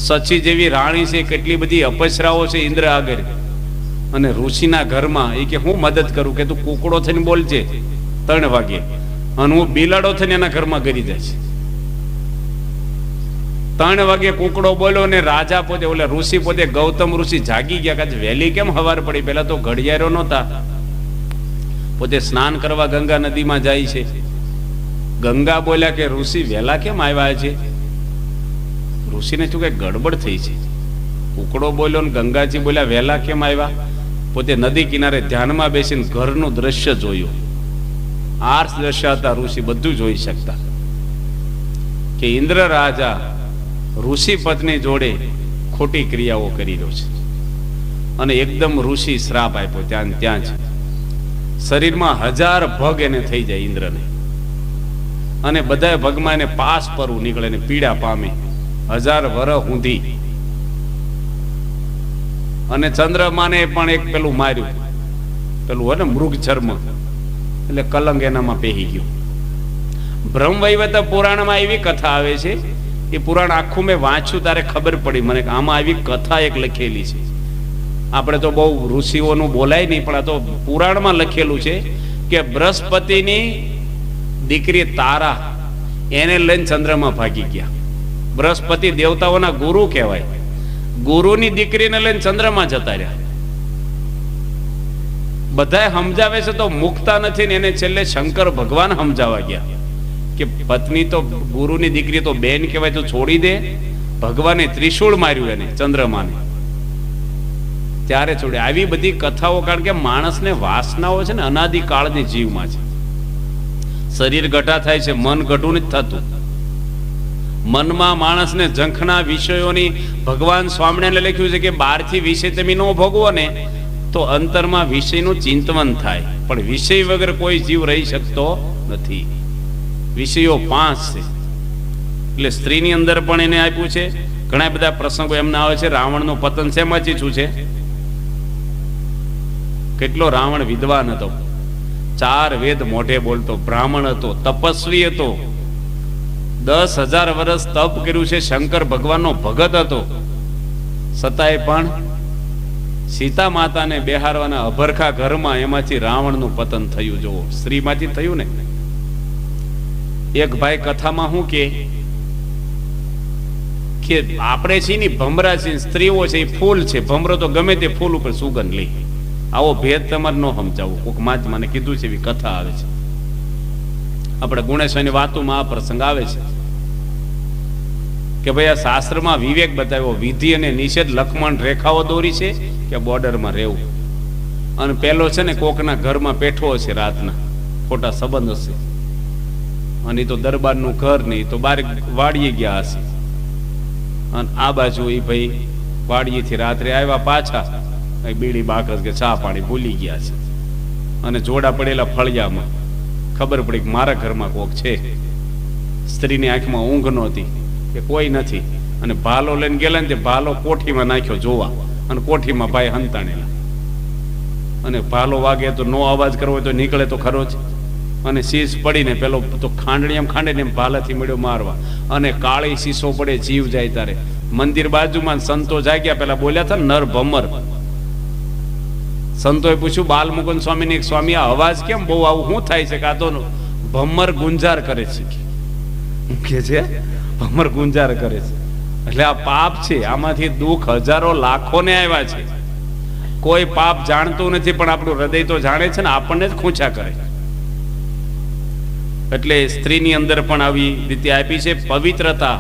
સચી જેવી રાણી છે, કેટલી બધી અપસરાઓ છે ઇન્દ્ર આગળ, અને ઋષિના ઘરમાં એ કે હું મદદ કરું કે તું કુકડો થઈને બોલજે 3 વાગે, અને હું બિલાડો થઈને એના ઘરમાં ગરી જાય છે. 3 વાગે કુકડો બોલ્યો ને રાજા પોતે ઓલા ઋષિ પોતે ગૌતમ ઋષિ જાગી ગયા. કાચ વહેલી કેમ હવાર પડી? પેલા તો ઘડિયાળો નહોતા. પોતે સ્નાન કરવા ગંગા નદીમાં જાય છે. ગંગા બોલ્યા કે ઋષિ વહેલા કેમ આવ્યા છે? ઋષિને શું કઈ ગડબડ થઈ છે? કુકડો બોલ્યો ને ગંગાજી બોલ્યા વહેલા કેમ આવ્યા? પોતે નદી કિનારે ધ્યાનમાં બેસીને ઘરનું દ્રશ્ય જોયું. આર્ષ દ્રશ્ય હતા, ઋષિ બધું જોઈ શકતા. કે ઇન્દ્ર રાજા ઋષિ પત્ની જોડે ખોટી ક્રિયાઓ કરી રહ્યો છે, અને એકદમ ઋષિ શ્રાપ આપ્યો ત્યાં જ. શરીરમાં 1000 ભગ એને થઈ જાય ઇન્દ્રને, અને બધા ભગમાં એને પાસ પરવું નીકળે ને પીડા પામે 1000 વર્ષ ઊંધી. અને ચંદ્રમાને પણ એક પેલું માર્યું, પેલું હોય ને મૃગ ચર્મ, એટલે કલંક એનામાં પહેરી ગયું. બ્રહ્મવૈવર્ત પુરાણમાં એવી કથા આવે છે, એ પુરાણ આખું મેં વાંચ્યું ત્યારે ખબર પડી મને કે આમાં આવી કથા એક લખેલી છે. આપણે તો બહુ ઋષિઓનું બોલાય નહીં, પણ આ તો પુરાણમાં લખેલું છે કે બૃહસ્પતિની દીકરી તારા એને લઈને ચંદ્રમાં ભાગી ગયા. બૃહસ્પતિ દેવતાઓના ગુરુ કહેવાય, ગુરુની દીકરીને લઈને ચંદ્રમાં જતા રહ્યા. બધા સમજાવે છે તો મુકતા નથી ને એને છેલ્લે શંકર ભગવાન સમજાવવા ગયા કે પત્ની તો ગુરુની દીકરી તો બેન કહેવાય, તો છોડી દે. ભગવાને ત્રિશૂળ માર્યું એને ચંદ્રમાને, ત્યારે છોડે. આવી બધી કથાઓ, કારણ કે માણસને વાસનાઓ છે ને અનાદિકાળની જીવમાં છે. શરીર ઘટા થાય છે, મન ઘટું નથી થતું. મનમાં માણસને ઝંખના વિષયોની, ભગવાન સ્વામિનારાયણે લખ્યું છે કે બહારથી વિષય તમે ન ભોગવો ને તો અંતરમાં વિષયનું ચિંતવન થાય, પણ વિષય વગર કોઈ જીવ રહી શકતો નથી. વિષયો 5 છે. એટલે સ્ત્રીની અંદર પણ એને આપ્યું છે. ઘણા બધા પ્રસંગો એમના આવે છે. રાવણનું પતન શેમાંથી શું છે? કેટલો રાવણ વિદ્વાન હતો, 4 વેદ મોઢે બોલતો, બ્રાહ્મણ હતો, તપસ્વી હતો, 10,000 વર્ષ તપ કર્યું છે, શંકર ભગવાનનો ભગત હતો. છતાંય પણ સીતા માતાને બેહારવાના અભરખા ઘરમાં એમાંથી રાવણનું પતન થયું. જોવો, સ્ત્રીમાંથી થયું ને. એક ભાઈ કથામાં શું કે આપણે છીએ ને ભમરા છે, સ્ત્રીઓ છે એ ફૂલ છે, ભમરો તો ગમે તે ફૂલ ઉપર સુગંધ લે. આવો ભેદ તમારે ન સમજાવો. કોક માં જ મને કીધું છે, એવી કથા આવે છે. આપણે ગુણેશ્વરની વાતોમાં આ પ્રસંગ આવે છે કે ભાઈ આ શાસ્ત્રમાં વિવેક બતાવ્યો, વિધિ અને નિષેધ લક્ષ્મણ રેખાઓ દોરી છે કે બોર્ડરમાં રહેવું. અને પેલો છે ને કોકના ઘરમાં પેઠો હશે, રાતના ખોટા સંબંધ હશે, અને તો દરબારનું ઘર નહીં તો બાર વાડીએ ગયા હશે. અને આ બાજુ એ ભાઈ વાડીએથી રાત્રે આવ્યા પાછા, બીડી બાકસ કે ચા પાણી ભૂલી ગયા છે, અને જોડા પડેલા ફળિયામાં ખબર પડી કે મારા ઘરમાં કોક છે. સ્ત્રીની આંખમાં ઊંઘ નહોતી કે કોઈ નથી, અને ભાલો લઈને ગયેલા ને તે ભાલો કોઠીમાં નાખ્યો જોવા, અને કોઠીમાં ભાઈ હંતાણેલા. અને ભાલો વાગે તો નો અવાજ કરવો હોય તો નીકળે તો ખરો જ, અને શીશ પડીને પેલો તો ખાંડણી એમ ખાંડે ને એમ ભાલાથી મળ્યો મારવા, અને કાળી શીશો પડે જીવ જાય. તારે મંદિર બાજુમાં સંતો જાગ્યા, પેલા બોલ્યા હતા નર ભમર. સંતોએ પૂછ્યું બાલમુકુંદ સ્વામીને, એક સ્વામી આ અવાજ કેમ બહુ આવું શું થાય છે? કાં તો ભમર ગુંજાર કરે છે કે છે, ભમર ગુંજાર કરે છે. એટલે આ પાપ છે, આમાંથી દુઃખ હજારો લાખોને આવ્યા છે. કોઈ પાપ જાણતું નથી, પણ આપણું હૃદય તો જાણે છે ને, આપણને જ ખૂંચા કરે. એટલે સ્ત્રીની અંદર પણ આવી રીતે આપી છે પવિત્રતા.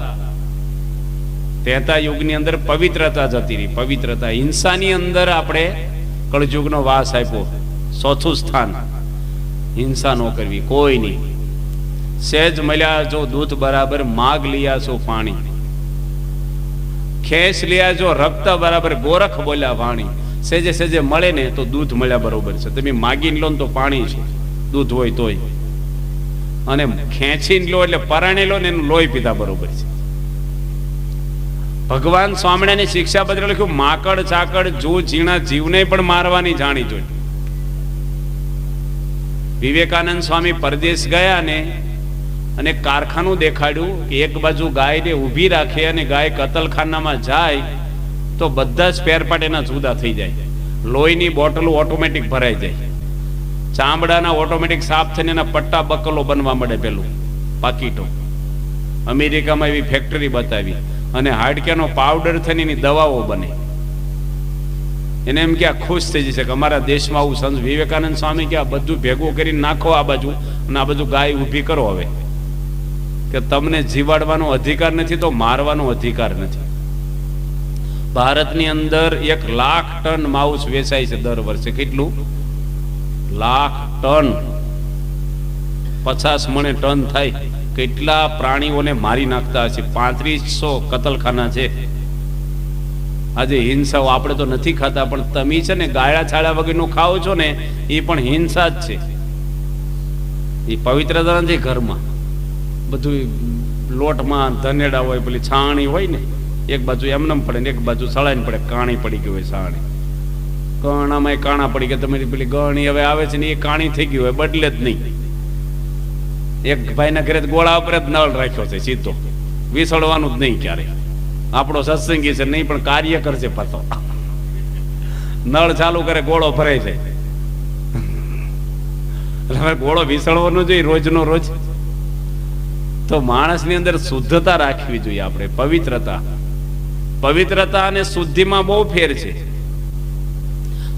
33 યુગની અંદર પવિત્રતા જતી રહી. પવિત્રતા, હિંસાની અંદર આપણે કળયુગનો વાસ આપ્યો. 4થું સ્થાન, હિંસા ન કરવી કોઈ નહીં. સહેજ મળ્યા જો દૂધ બરાબર, માગ लिया છો પાણી, ખેસ लिया જો રક્ત બરાબર, ગોરખ બોલ્યા વાણી. સેજે સેજે મળે ને તો દૂધ મળ્યા બરોબર છે. તમે માગીને લો ને તો પાણી છે, દૂધ હોય તોય. અને ખેંચીને લો એટલે પરાણે લો ને એનું લોહી પીધા બરોબર છે. ભગવાન સ્વામિનારાયણની શિક્ષા પત્ર લખ્યું, માકડ ચાકડ જો ઝીણા જીવને પણ મારવાની જાણી જોઈ. વિવેકાનંદ સ્વામી પરદેશ ગયા ને, અને કારખાનું દેખાડ્યું કે એક બાજુ ગાયને ઊભી રાખે, અને ગાય કતલખાનામાં જાય તો બધા સ્પેર પાર્ટ એના જુદા થઈ જાય. લોહીની બોટલો ઓટોમેટિક ભરાઈ જાય, ચામડાના ઓટોમેટિક સાફ થઈને એના પટ્ટા બકલો બનવા મળે, પેલું પાકીટો. અમેરિકામાં એવી ફેક્ટરી બતાવી, અને હાડકાનો પાવડર થઈને એની દવાઓ બને. એને એમ કે આ ખુશ થઈ જશે કે અમારા દેશમાં આવું. સંત વિવેકાનંદ સ્વામી કે આ બધું ભેગું કરીને નાખો આ બાજુ, અને આ બાજુ ગાય ઊભી કરો. હવે કે તમને જીવાડવાનો અધિકાર નથી તો મારવાનો અધિકાર નથી. ભારતની અંદર 1 લાખ ટન માઉસ વેચાય છે દર વર્ષે. કેટલું? 1 લાખ ટન. 50 મણે ટન થાય. કેટલા પ્રાણીઓને મારી નાખતા હશે. 3500 કતલખાના છે. આજે હિંસાઓ આપણે તો નથી ખાતા, પણ તમે છે ને ગાળા છાળા વગરનું ખાઓ છો ને, એ પણ હિંસા જ છે. એ પવિત્રતા નથી. ઘરમાં બધું લોટમાં ધનેડા હોય, પેલી છાણી હોય ને, એક બાજુ એમનેમ પડે ને એક બાજુ સળાઈને પડે. કાણી પડી ગઈ હોય છાણી, કણામાં કાણા પડી ગયા. તમારી પેલી ગણી હવે આવે છે ને એ કાણી થઈ ગઈ હોય, બદલે જ નહીં. એક ભાઈના ઘરે ગોળા ઉપર જ નળ રાખ્યો છે સીધો, વિસળવાનું જ નહીં ક્યારે. આપણો સત્સંગી છે નહીં, પણ કાર્ય કરશે પાછો. નળ ચાલુ કરે, ગોળો ભરાય છે. એટલે ગોળો વિસળવાનો જોઈએ રોજનો રોજ. તો માણસની અંદર શુદ્ધતા રાખવી જોઈએ આપણે, પવિત્રતા અને શુદ્ધિમાં બહુ ફેર છે.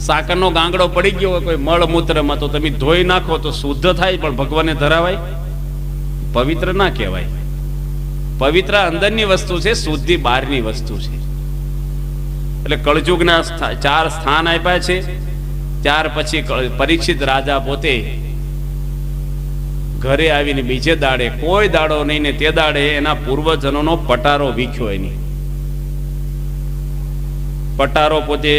સાકરનો ગાંગડો પડી ગયો હોય કોઈ મળમૂત્રમાં, તો તમે ધોઈ નાખો તો શુદ્ધ થાય, પણ ભગવાનને ધરાવાય? પવિત્ર ના કહેવાય. પવિત્ર અંદરની વસ્તુ છે, શુદ્ધિ બહારની વસ્તુ છે. એટલે કળજુગના 4 સ્થાન આપ્યા છે. ત્યાર પછી પરીક્ષિત રાજા પોતે ઘરે આવીને બીજે દાડે, કોઈ દાડો નહીં ને તે દાડે એના પૂર્વજનોનો પટારો વીખ્યો. એની પટારો પોતે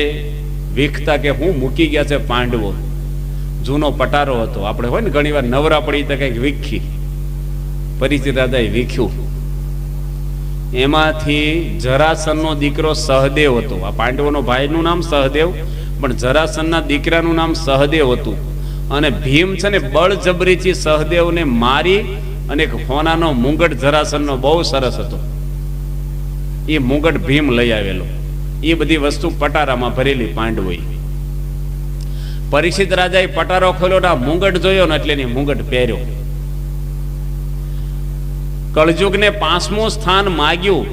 વીખતા કે હું મૂકી ગયા છે પાંડવો. જૂનો પટારો હતો. આપણે હોય ને ઘણી વાર નવરા પડી તો કઈક વીખી. પરીક્ષિત રાજાએ વીખ્યું. એમાંથી જરાસનનો દીકરો સહદેવ હતો. આ પાંડવોનો ભાઈનું નામ સહદેવ, પણ જરાસનના દીકરાનું નામ સહદેવ હતું. અને ભીમ છે ને બળજબરીથી સહદેવને મારી, અને એક હોનાનો મુંગટ જરાસનનો બહુ સરસ હતો, એ મુંગટ ભીમ લઈ આવેલો. એ બધી વસ્તુ પટારામાં ભરેલી પાંડવોએ. પરીક્ષિત રાજાએ પટારો ખોલ્યો ને મુંગટ જોયો ને એટલે એની મુંગટ પહેર્યો. કળજુગને 5મું સ્થાન માગ્યું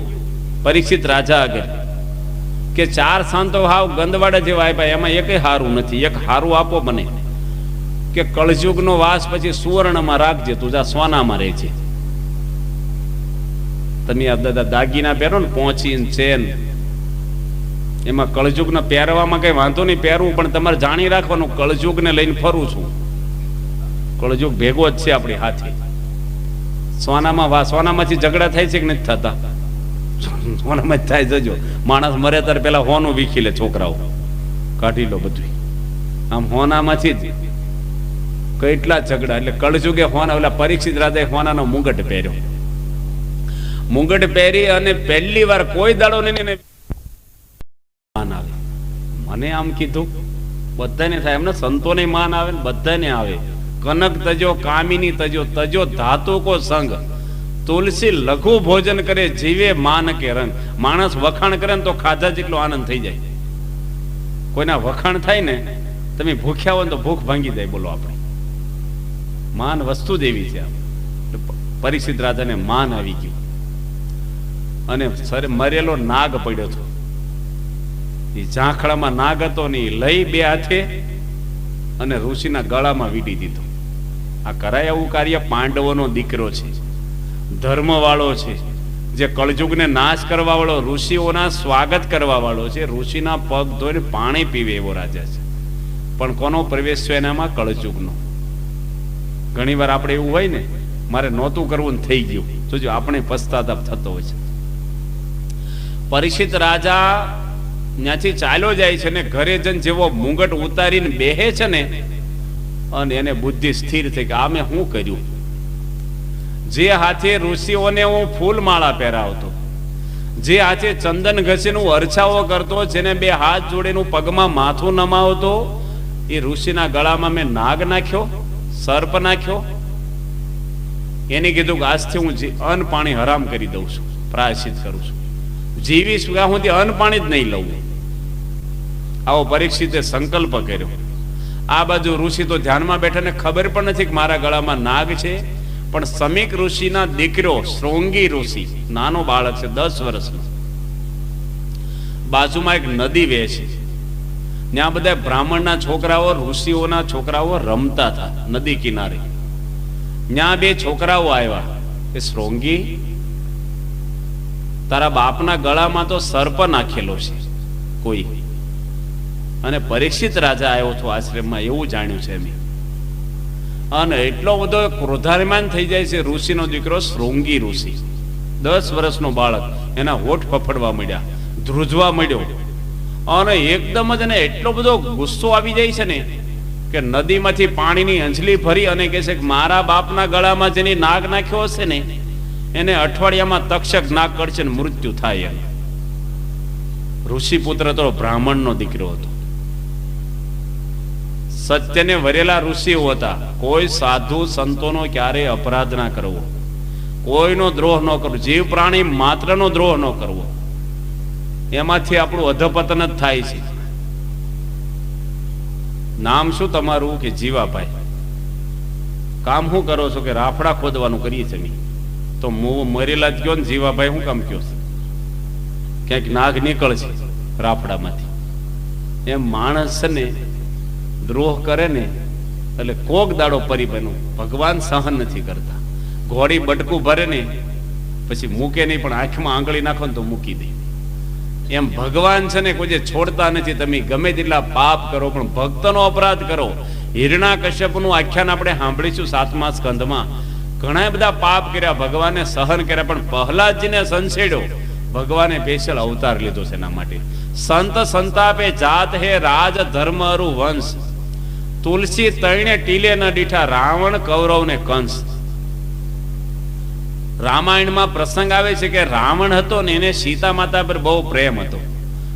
પરીક્ષિત રાજા આગળ કે 4 સ્થાન તો હાવ ગંદવાડા જેવા આપ્યા, એમાં એકે હારું નથી, એક હારું આપો મને. કે કળજુગનો વાસ પછી સુવર્ણમાં રાખજે, તું જા સોનામાં રહે છે. તમે આ દાગીના પહેરો ને, પહોંચી ચેન, એમાં કળજુગના પહેરવામાં કઈ વાંધો નહીં, પહેરવું, પણ તમારે જાણી રાખવાનું કળજુગને લઈને ફરું છું. કળજુગ ભેગો જ છે આપણી હાથે. સોનામાંથી ઝઘડા થાય છે કે નથી થતા? સોનામાં જ થાય. જજો, માણસ મરે ત્યારે પેલા હોનું વીખી લે, છોકરાઓ કાઢી લો બધું. આમ હોનામાંથી જ કેટલા ઝઘડા. એટલે કળજુગે હોના, ઓલા પરીક્ષિત રાજાએ હોનાનો મુંગટ પહેર્યો. મુંગટ પહેરી અને પહેલી વાર કોઈ દાડો નહીં માન આવે. મને આમ કીધું, બધાને થાય. એમને સંતોને માન આવે ને બધાને આવે. કનક તજો કામિની તજો, તજો ધાતુ કો સંગ, તુલસી લઘુ ભોજન કરે, જીવે માન કે રંગ. માણસ વખાણ કરે ને તો ખાધા જેટલો આનંદ થઈ જાય. કોઈના વખાણ થાય ને, તમે ભૂખ્યા હોય તો ભૂખ ભાંગી જાય. બોલો, આપણે માન વસ્તુ જ એવી છે. પરીક્ષિત રાજાને માન આવી ગયું, અને મરેલો નાગ પડ્યો હતો. એ ઝાંખડામાં નાગ હતો ને, લઈ 2 હાથે અને ઋષિના ગળામાં વીટી દીધો. આ કરાય એવું કાર્ય? પાંડવોનો દીકરો છે, ધર્મવાળો છે, જે કળજુગને નાશ કરવા વાળો, ઋષિઓના સ્વાગત કરવા વાળો છે, ઋષિના પગ ધોઈને પાણી પીવે એવો રાજા છે. પણ કોનો પ્રવેશ છે એનામાં? કળજુગનો. ઘણી વાર આપણે એવું હોય ને, મારે નહોતું કરવું ને થઈ ગયું. જોજો, આપણે પશ્ચાતાપ થતો હોય છે. પરીક્ષિત રાજા ત્યાંથી ચાલ્યો જાય છે ને, ઘરે જન જેવો મુંગટ ઉતારીને બેહે છે ને, અને એને બુદ્ધિ સ્થિર થઈ કે આ મેં શું કર્યું. જે હાથે ઋષિઓને હું ફૂલ માળા પહેરાવતો, જે હાથે ચંદન ઘસીને હું અરછાઓ કરતો, જેને 2 હાથ જોડીને પગમાં માથું નમાવતો, એ ઋષિના ગળામાં મેં નાગ નાખ્યો, સર્પ નાખ્યો. એને કીધું કે આજથી હું અન્ન પાણી હરામ કરી દઉં છું, પ્રાયશ્ચિત કરું છું. જીવીશ ત્યાં સુધી અન્ન પાણી જ નહીં લઉં. આવો પરીક્ષિતે સંકલ્પ કર્યો. આ બાજુ ઋષિ તો ધ્યાનમાં બેઠા ને ખબર પણ નથી કે મારા ગળામાં નાગ છે. પણ સમીક ઋષિના દીકરો શ્રૃંગી ઋષિ, નાનો બાળક છે, 10 વર્ષનો, બાજુમાં એક નદી વહે છે. ત્યાં બધા બ્રાહ્મણના છોકરાઓ, ઋષિઓના છોકરાઓ રમતા હતા નદી કિનારે. ત્યાં 2 છોકરાઓ આવ્યા કે શ્રૃંગી, તારા બાપના ગળામાં તો સર્પ નાખેલો છે કોઈ. અને પરીક્ષિત રાજા આવ્યો હતો આશ્રમમાં, એવું જાણ્યું છે મેં. અને એટલો બધો ક્રોધાયમાન થઈ જાય છે ઋષિનો દીકરો શ્રૃંગી ઋષિ, 10 વર્ષનો બાળક. એના હોઠ ફફડવા માંડ્યા, ધ્રુજવા માંડ્યો. અને એકદમ જ એને એટલો બધો ગુસ્સો આવી જાય છે ને કે નદીમાંથી પાણીની અંજલી ભરી અને કહે છે કે મારા બાપના ગળામાં જેની નાગ નાખ્યો હશે ને એને અઠવાડિયામાં તક્ષક નાગ કરશે ને મૃત્યુ થાય એમ. ઋષિપુત્ર તો બ્રાહ્મણનો દીકરો હતો, સત્યને વરેલા ઋષિઓ હતા. કોઈ સાધુ સંતોનો ક્યારે અપરાધ ના કરવો, કોઈનો દ્રોહ ન કરવો, જીવ પ્રાણી માત્રનો દ્રોહ ન કરવો. એમાંથી આપણું અધપતન જ થાય છે. નામ શું તમારું? કે જીવાભાઈ. કામ શું કરો છો? કે રાફડા ખોદવાનું કરીએ છીએ. તો મરેલા જ ગયો ને જીવાભાઈ શું કામ કયો છે? ક્યાંક નાગ નીકળ છે રાફડામાંથી. એમ માણસ ને દ્રોહ કરે ને એટલે કોક દાડો પરિબનું ભગવાન સહન નથી કરતા. ઘોડી બટકું ભરે ને પછી મૂકે નહીં, પણ આંખમાં આંગળી નાખો ને તો મૂકી દે. એમ ભગવાન છે ને કોઈ છોડતા નથી. તમે ગમે તેટલા પાપ કરો પણ ભક્તનો અપરાધ કરો. હિરણ્યકશ્યપનું આખ્યાન આપણે સાંભળીશું 7મા સ્કંધમાં. ઘણા બધા પાપ કર્યા, ભગવાને સહન કર્યા, પણ પ્રહલાદજીને સંસેડ્યો. ભગવાને સ્પેશિયલ અવતાર લીધો છે એના માટે. સંત સંતાપે જાત હે રાજ ધર્મ અરુ વંશ, તુલસી તૈણે ટીલે ન દીઠા રાવણ કૌરવ ને કંસ. રામાયણમાં પ્રસંગ આવે છે કે રાવણ હતો ને એને સીતા માતા પર બહુ પ્રેમ હતો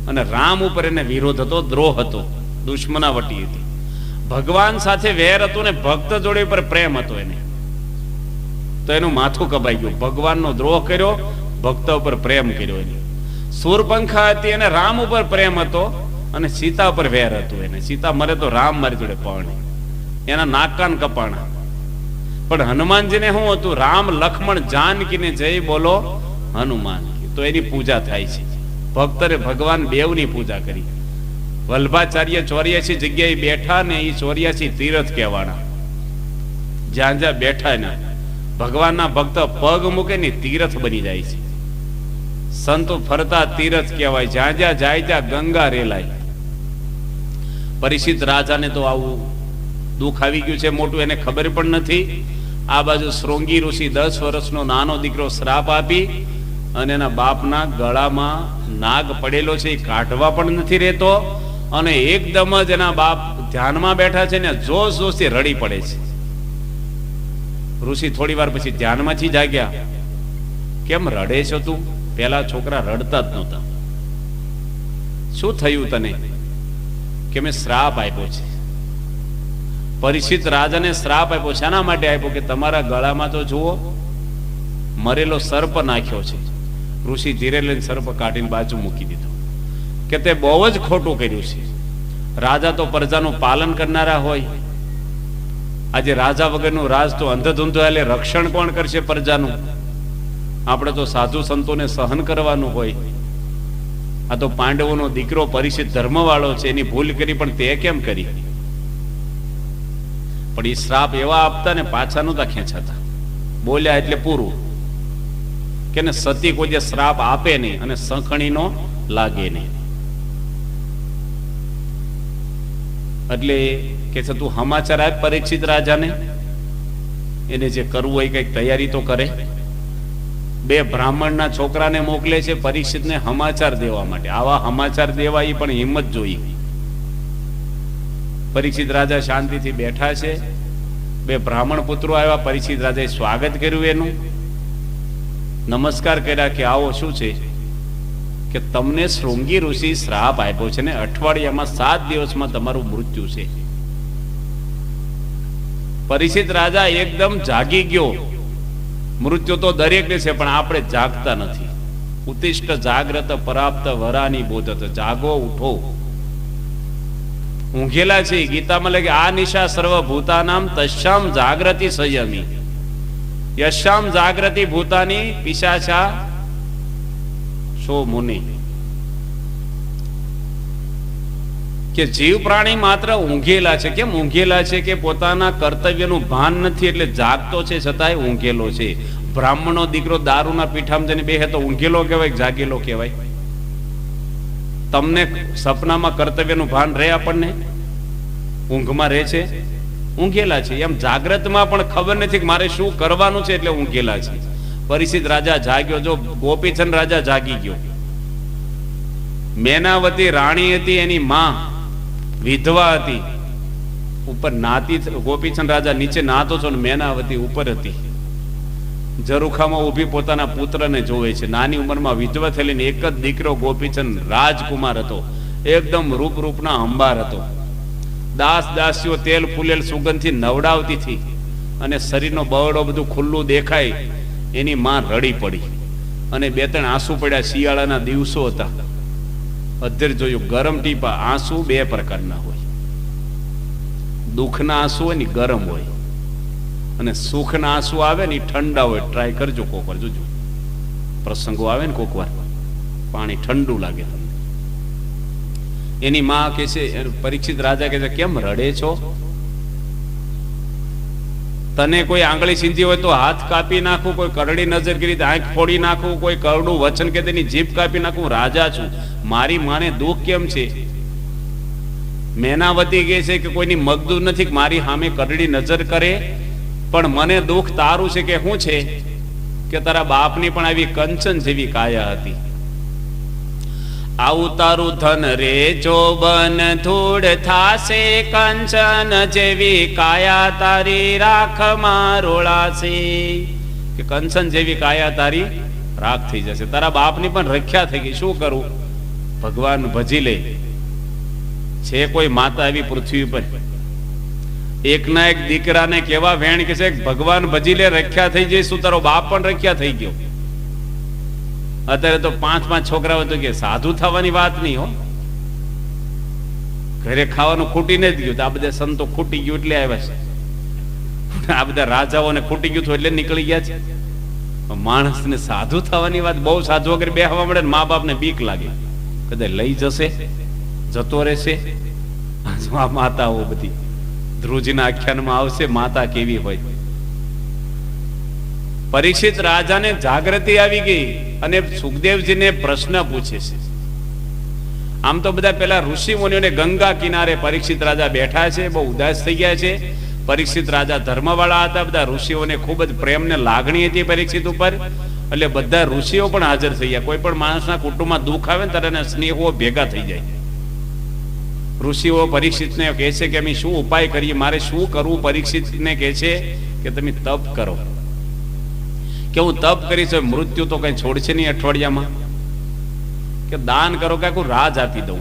અને રામ ઉપર એને વિરોધ હતો, દ્રોહ હતો, દુશ્મનાવટી હતી. ભગવાન સાથે વેર હતું ને ભક્ત જોડે પર પ્રેમ હતો એને, તો એનું માથું કપાઈ ગયું. ભગવાનનો દ્રોહ કર્યો, ભક્ત ઉપર પ્રેમ કર્યો. એને સુરપંખા હતી, એને રામ ઉપર પ્રેમ હતો અને સીતા ઉપર વેર હતું એને. સીતા મરે તો રામ મારી જોડે પરણે, એના નાકાન કપાણા. પણ હનુમાનજીને શું હતું? રામ લક્ષ્મણ જાનકીને જય બોલો હનુમાન, તો એની પૂજા થાય છે. ભક્તરે ભગવાન બેવની પૂજા કરી. વલ્ભાચાર્ય 84 જગ્યાએ બેઠા ને એ 84 તીર્થ કહેવાના. જ્યાં જ્યાં બેઠા ને ભગવાનના ભક્ત પગ મૂકે ને તીર્થ બની જાય છે. સંતો ફરતા તીર્થ કહેવાય. જ્યાં જ્યાં જાય ત્યાં ગંગા રેલાય. પરીક્ષિત રાજાને તો આવું દુઃખ આવી ગયું છે મોટું, એને ખબર પણ નથી. આ બાજુ શ્રૃંગી ઋષિ 10 વર્ષનો નાનો દીકરો શ્રાપ આપી અને એના બાપના ગળામાં નાગ પડેલો છે એ કાઢવા પણ નથી રહેતો. અને એકદમ જ એના બાપ ધ્યાનમાં બેઠા છે ને જોશ જોશથી રડી પડે છે. ઋષિ થોડી વાર પછી ધ્યાનમાંથી જાગ્યા. કેમ રડે છો તું? પેલા છોકરા રડતા જ નહોતા. શું થયું તને? કે મેં શ્રાપ આપ્યો છે. પરીક્ષિત રાજાને શ્રાપ આપ્યો. શાના માટે આપ્યો? કે તમારા ગળામાં તો જુઓ મરેલો સર્પ નાખ્યો છે. ઋષિ ધીરે લઈને સર્પ કાઢીને બાજુ મૂકી દીધો. કે તે બહુ જ ખોટું કર્યું છે. રાજા તો પ્રજાનું પાલન કરનારા હોય. આજે રાજા વગરનું રાજ તો અંધધૂંધો, એટલે રક્ષણ કોણ કરશે પ્રજાનું? આપણે તો સાધુ સંતોને સહન કરવાનું હોય. આ તો પાંડવોનો દીકરો પરીક્ષિત ધર્મવાળો છે, એની ભૂલ કરી પણ તે કેમ કરી? પણ એ શ્રાપ એવા આપતા ને પાછા નહોતા ખેંચાતા. બોલ્યા એટલે પૂરું. કે ને સતી કોઈ જે શ્રાપ આપે નહીં અને સંખણીનો લાગે નહીં. એટલે કે છે તું સમાચાર આપ પરીક્ષિત રાજાને, એને જે કરવું હોય કઈક તૈયારી તો કરે. 2 બ્રાહ્મણના છોકરાને મોકલે છે પરીક્ષિતને સમાચાર દેવા માટે. આવા સમાચાર દેવા એ પણ હિંમત જોઈએ. પરીક્ષિત રાજા શાંતિથી બેઠા છે. 2 બ્રાહ્મણ પુત્રો આવ્યા. પરીક્ષિત રાજાએ સ્વાગત કર્યું, એનું નમસ્કાર કર્યા કે આવો શું છે? કે તમને શ્રૃંગી ઋષિ શ્રાપ આપ્યો છે ને અઠવાડિયામાં 7 દિવસમાં તમારું મૃત્યુ છે. પરીક્ષિત રાજા એકદમ જાગી ગયો. મૃત્યુ તો દરેકને છે પણ આપણે જાગતા નથી. ઉત્તિષ્ઠ જાગ્રત પરાપ્ત વરાની બોધત. જાગો, ઉઠો. ઊંઘેલા છે. ગીતામાં લખે આ નિશા સર્વભૂતાનામ તસ્યામ જાગ્રતિ સંયમી યશામ જાગ્રતિ ભૂતાની પિશાચા સો મુનિ. કે જીવ પ્રાણી માત્ર ઊંઘેલા છે. કેમ ઊંઘેલા છે? કે પોતાના કર્તવ્યનું ભાન નથી એટલે જાગતો છે છતાંય ઊંઘેલો છે. બ્રાહ્મણનો દીકરો દારૂના પીઠામાં જઈને બેહે તો ઊંઘેલો કહેવાય કે જાગેલો કહેવાય? તમને સપનામાં કર્તવ્યનું ભાન રહે? આપણને ઊંઘમાં રહે છે? ઊંઘેલા છે. એમ જાગ્રતમાં પણ ખબર નથી કે મારે શું કરવાનું છે એટલે ઊંઘેલા છે. પરીક્ષિત રાજા જાગ્યો. જો ગોપીચંદ રાજા જાગી ગયો. મેનાવતી રાણી હતી, એની માં વિધવા હતી, ઉપર નાતી. ગોપીચંદ રાજા નીચે નાતો છો ને મેનાવતી ઉપર હતી. ઝરૂખામાં ઊભી પોતાના પુત્રને જોવે છે. નાની ઉંમરમાં વિધવા થયેલી એક જ દીકરો ગોપીચંદ રાજકુમાર હતો. એકદમ રૂપના અંબાર હતો. દાસીઓ તેલ ફૂલેલ સુગંધથી નવડાવતી હતી અને શરીરનો બવડો બધું ખુલ્લું દેખાય. એની માં રડી પડી અને 2-3 આંસુ પડ્યા. શિયાળાના દિવસો હતા. અધ્ધર જોયું, ગરમ ટીપા. આંસુ 2 પ્રકારના હોય. દુઃખના આંસુ હોય ને ગરમ હોય, અને સુખના આંસુ આવે ને ઠંડા હોય. ટ્રાય કરજો કોક વાર, જોજો. પ્રસંગો આવે ને કોક વાર પાણી ઠંડુ લાગે તમને. એની માં કે છે, પરીક્ષિત રાજા કે છે, કેમ રડે છો? તને કોઈ આંગળી સીંધી હોય તો હાથ કાપી નાખું, કોઈ કરડી નજર કરી આંખ ફોડી નાખું, કોઈ કરડું વચન કે તેની જીભ કાપી નાખું. રાજા છું, મારી માને દુઃખ કેમ છે? મેનાવતી કહે છે કે કોઈની મગદૂર નથી કે મારી સામે કરડી નજર કરે, પણ મને દુઃખ તારું છે. કે શું છે? કે તારા બાપની પણ આવી કંચન જેવી કાયા હતી. આવું તારું ધન રે જોબન ધૂળ થાશે, કંચન જેવી કાયા તારી રાખ મારોળાશે. કે કંચન જેવી કાયા તારી રાખ થઈ જશે. તારા બાપની પણ રખ્યા થઈ ગઈ. શું કરું? ભગવાન ભજી લે. છે કોઈ માતા આવી પૃથ્વી પર? એકના એક દીકરાને કેવા વેણ કે છે, ભગવાન ભજી લે, રખ્યા થઈ જઈશ. શું તારો બાપ પણ રખ્યા થઈ ગયો? અત્યારે તો 5 છોકરાઓ તો કે સાધુ થવાની વાત નહીં હો. ઘરે ખાવાનું ખૂટીને જ ગયું. આ બધા સંતો ખૂટી ગયું એટલે આવ્યા છે. આ બધા રાજાઓને ખૂટી ગયું એટલે નીકળી ગયા છે. માણસને સાધુ થવાની વાત, બહુ સાધુ વગર બેહવા મળે ને મા બાપને બીક લાગે, કદાચ લઈ જશે, જતો રહેશે. આ માતાઓ બધી ધ્રુવજીના આખ્યાનમાં આવશે માતા કેવી હોય. પરીક્ષિત રાજાને જાગૃતિ આવી ગઈ અને સુખદેવજીને પ્રશ્ન પૂછે છે. આમ તો બધા પેલા ઋષિ મુનિઓને ગંગા કિનારે પરીક્ષિત રાજા બેઠા છે, બહુ ઉદાસ થઈ ગયા છે. પરીક્ષિત રાજા ધર્મવાળા હતા. બધા ઋષિઓને ખૂબ જ પ્રેમ ને લાગણી હતી પરીક્ષિત ઉપર, એટલે બધા ઋષિઓ પણ હાજર થઈ ગયા. કોઈ પણ માણસના કુટુંબમાં દુઃખ આવે ને ત્યારે એના સ્નેહો ભેગા થઈ જાય. ઋષિઓ પરીક્ષિતને કહે છે કે અમે શું ઉપાય કરીએ, મારે શું કરવું? પરીક્ષિતને કહે છે કે તમે તપ કરો. કે હું તપ કરીશ, મૃત્યુ તો કઈ છોડશે નહીં અઠવાડિયામાં. કે દાન કરો કે આખું રાજ આપી દઉં.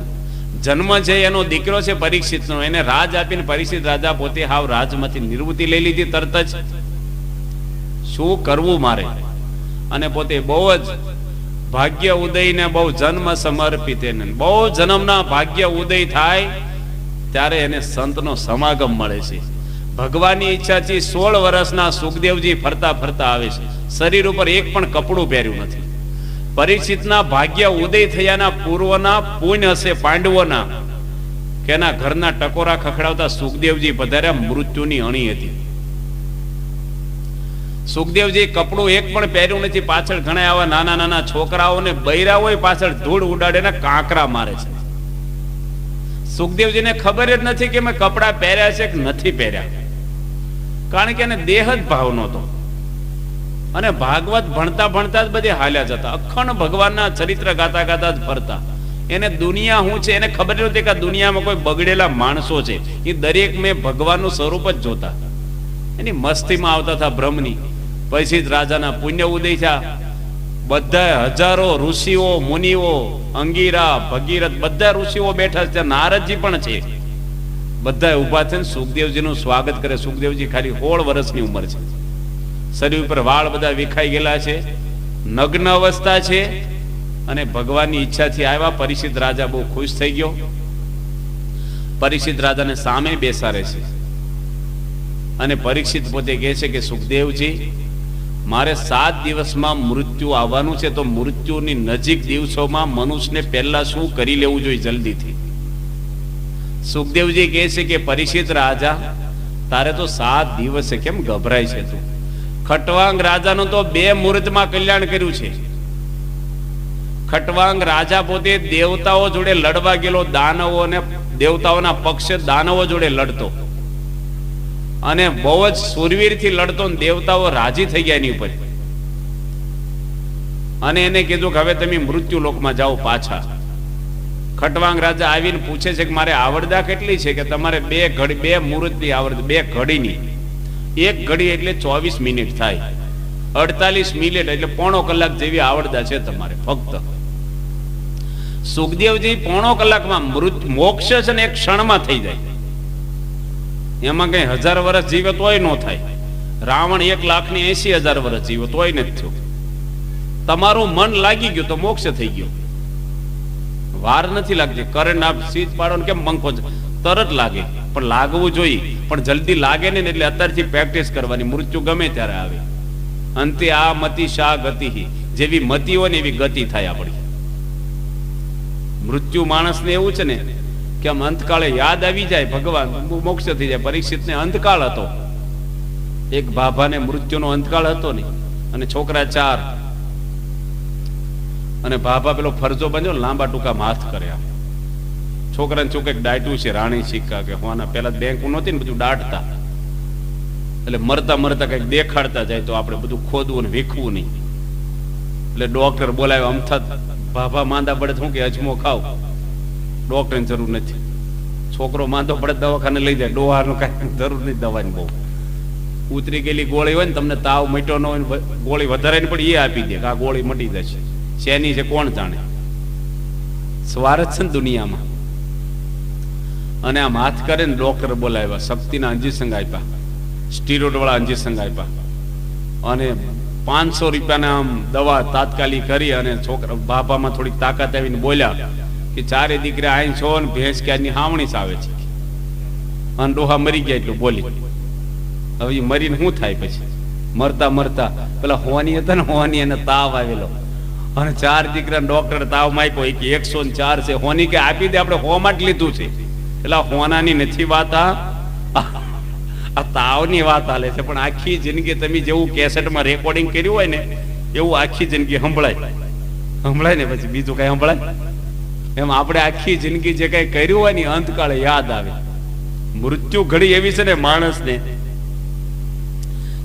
જન્મ છે એનો દીકરો છે પરીક્ષિતનો, એને રાજ આપીને પરીક્ષિત રાજા પોતે હાવ રાજમાંથી નિવૃત્તિ લઈ લીધી તરત જ. શું કરવું મારે? અને પોતે બહુ જ ભાગ્ય ઉદયને બહુ જન્મ સમર્પિત, એને બહુ જન્મના ભાગ્ય ઉદય થાય ત્યારે એને સંતનો સમાગમ મળે છે. ભગવાનની ઈચ્છાથી 16 વર્ષના સુખદેવજી ફરતા ફરતા આવે છે. શરીર ઉપર એક પણ કપડું પહેર્યું નથી. પરીક્ષિતના ભાગ્ય ઉદય થયાના પૂર્વના પુણ્ય હશે પાંડવોના, કે એના ઘરના ટકોરા ખખડાવતા સુખદેવજી પધાર્યા. મૃત્યુની અણી હતી. સુખદેવજી કપડું એક પણ પહેર્યું નથી. પાછળ ઘણા આવા નાના નાના છોકરાઓને બૈરા હોય પાછળ ધૂળ ઉડાડે ને કાંકરા મારે છે. સુખદેવજીને ખબર જ નથી કે મેં કપડા પહેર્યા છે કે નથી પહેર્યા, કારણ કે એને દેહ જ ભાવ નહોતો. અને ભાગવત ભણતા ભણતા જ બધે હાલ્યા જતા, અખંડ ભગવાનના ચરિત્ર ગાતા ગાતા જ ફરતા. એને દુનિયા શું છે એને ખબર નહોતી કે દુનિયામાં કોઈ બગડેલા માણસો છે. એ દરેક મેં ભગવાનનું સ્વરૂપ જ જોતા. એની મસ્તીમાં આવતા હતા બ્રહ્મની. પછી જ રાજાના પુણ્ય ઉદય થયા. બધા હજારો ઋષિઓ મુનિઓ, અંગીરા ભગીરથ બધા ઋષિઓ બેઠા છે. નારદજી પણ છે. બધા ઉભા થઈને સુખદેવજીનું સ્વાગત કરે. સુખદેવજી ખાલી 16 વર્ષની ઉંમર છે. શરીર ઉપર વાળ બધા વિખાઈ ગયેલા છે, નગ્ન અવસ્થા છે. અને ભગવાનની ઈચ્છાથી આવ્યા. પરીક્ષિત રાજા બહુ ખુશ થઈ ગયો. પરીક્ષિત રાજાને સામે બેસાડે છે અને પરીક્ષિત પોતે કહે છે કે સુખદેવજી, મારે 7 દિવસમાં મૃત્યુ આવવાનું છે, તો મૃત્યુની નજીક દિવસોમાં મનુષ્યને પહેલા શું કરી લેવું જોઈએ જલ્દીથી. સુખદેવજી કહે છે કે પરીક્ષિત રાજા, તારે તો 7 દિવસ છે, કેમ ગભરાય છે તું? ખટવાંગ રાજાનું તો 2 મુહૂર્તમાં કલ્યાણ કર્યું છે. ખટવાંગ રાજા પોતે દેવતાઓ જોડે લડવા ગયેલો, દાનવો અને દેવતાઓના પક્ષે દાનવો જોડે લડતો અને બહુ જ સુરવીરથી લડતો, દેવતાઓ રાજી થઈ ગયા એની ઉપર અને એને કીધું કે હવે તમે મૃત્યુ લોકમાં જાઓ પાછા. ખટવાંગ રાજા આવીને પૂછે છે કે મારે આવડતા કેટલી છે? કે તમારે 2 મુહૂર્તની આવડત, 2 ઘડીની. 1 ઘડી એટલે 24 મિનિટ થાય, 48 મિનિટ એટલે પોણો કલાક જેવી આવડતા છે તમારે ફક્ત. સુખદેવજી પોણો કલાકમાં મોક્ષ છે ને 1 ક્ષણમાં થઈ જાય. એમાં કઈ 1000 વર્ષ જીવે તોય ન થાય. રાવણ 1,80,000 વર્ષ જીવે તોય નથી થયો. તમારું મન લાગી ગયું તો મોક્ષ થઈ ગયો. વાર નથી લાગતી. કરંટ આપ સીધ પાડો ને કેમ મંકો તરત લાગે, પણ લાગવું જોઈએ. પણ જલ્દી લાગે ને એટલે અત્યારથી પ્રેક્ટિસ કરવાની. મૃત્યુ ગમે ત્યારે આવે. અંતે આ મતિ શા ગતિ, જેવી મતિ હોય ને એવી ગતિ થાય આપણી. મૃત્યુ માણસને એવું છે ને કે આમ અંતકાળે યાદ આવી જાય ભગવાન, મોક્ષ થઈ જાય. પરીક્ષિતને અંતકાળ હતો, એક ભાભાને મૃત્યુનો અંતકાળ હતો ને, અને છોકરા 4 અને ભાભા પેલો ફરજો બન્યો, લાંબા ટૂંકા હાથ કર્યા. છોકરાને ચોકે ડાયટું છે રાણી સિક્કા કે હોના, પેલા બેંક નહોતી ને બધું દાટતા, એટલે મરતા મરતા કઈક દેખાડતા જાય તો આપણે બધું ખોદવું ને વીખવું નહીં. એટલે ડોક્ટર બોલાવે. અમથા ભાભા માંદા પડે શું કે અજમો ખાવ, ડોક્ટરની જરૂર નથી. છોકરો માંદો પડે દવાખાને લઈ જાય, ડોહારનું કાંઈ જરૂર નહીં દવાની. બહુ ઉતરી ગયેલી ગોળી હોય ને, તમને તાવ મટ્યો ન હોય, ગોળી વધારે ને પણ એ આપી દે કે આ ગોળી મટી જશે. શેની છે કોણ જાણે. સ્વાર્થ છે ને દુનિયામાં. અને આમ હાથ કરે ને ડોક્ટર બોલાવ્યા, શક્તિના ઇન્જેક્શન આપ્યા, સ્ટીરોઇડ વાળા ઇન્જેક્શન આપ્યા અને 500 રૂપિયાના આમ દવા તાત્કાલિક કરી. અને છોકરા બાપામાં થોડીક તાકાત આવીને બોલ્યા કે 4 દીકરા આઈ છો ને ભેંસ ક્યાંની હાવણી આવે છે. અને ડોહા મરી ગયા એટલું બોલી. હવે એ મરીને શું થાય પછી? મરતા મરતા પેલા હોવાની હતા ને, હોવાની એને તાવ આવેલો અને 4 દીકરા ડોક્ટર તાવ માપ્યો કે 104 છે. હોની કે આપી દે, આપણે હોમાં જ લીધું છે. એટલે હોનાની નથી વાત, આ તાવની વાત હાલે છે. પણ આખી જિંદગી તમે જેવું કેસેટમાં રેકોર્ડિંગ કર્યું હોય ને એવું આખી જિંદગી સંભળાય ને પછી બીજું કઈ સંભળાય? એમ આપણે આખી જિંદગી જે કઈ કર્યું હોય ને અંતકાળે યાદ આવે. મૃત્યુ ઘડી એવી છે ને માણસને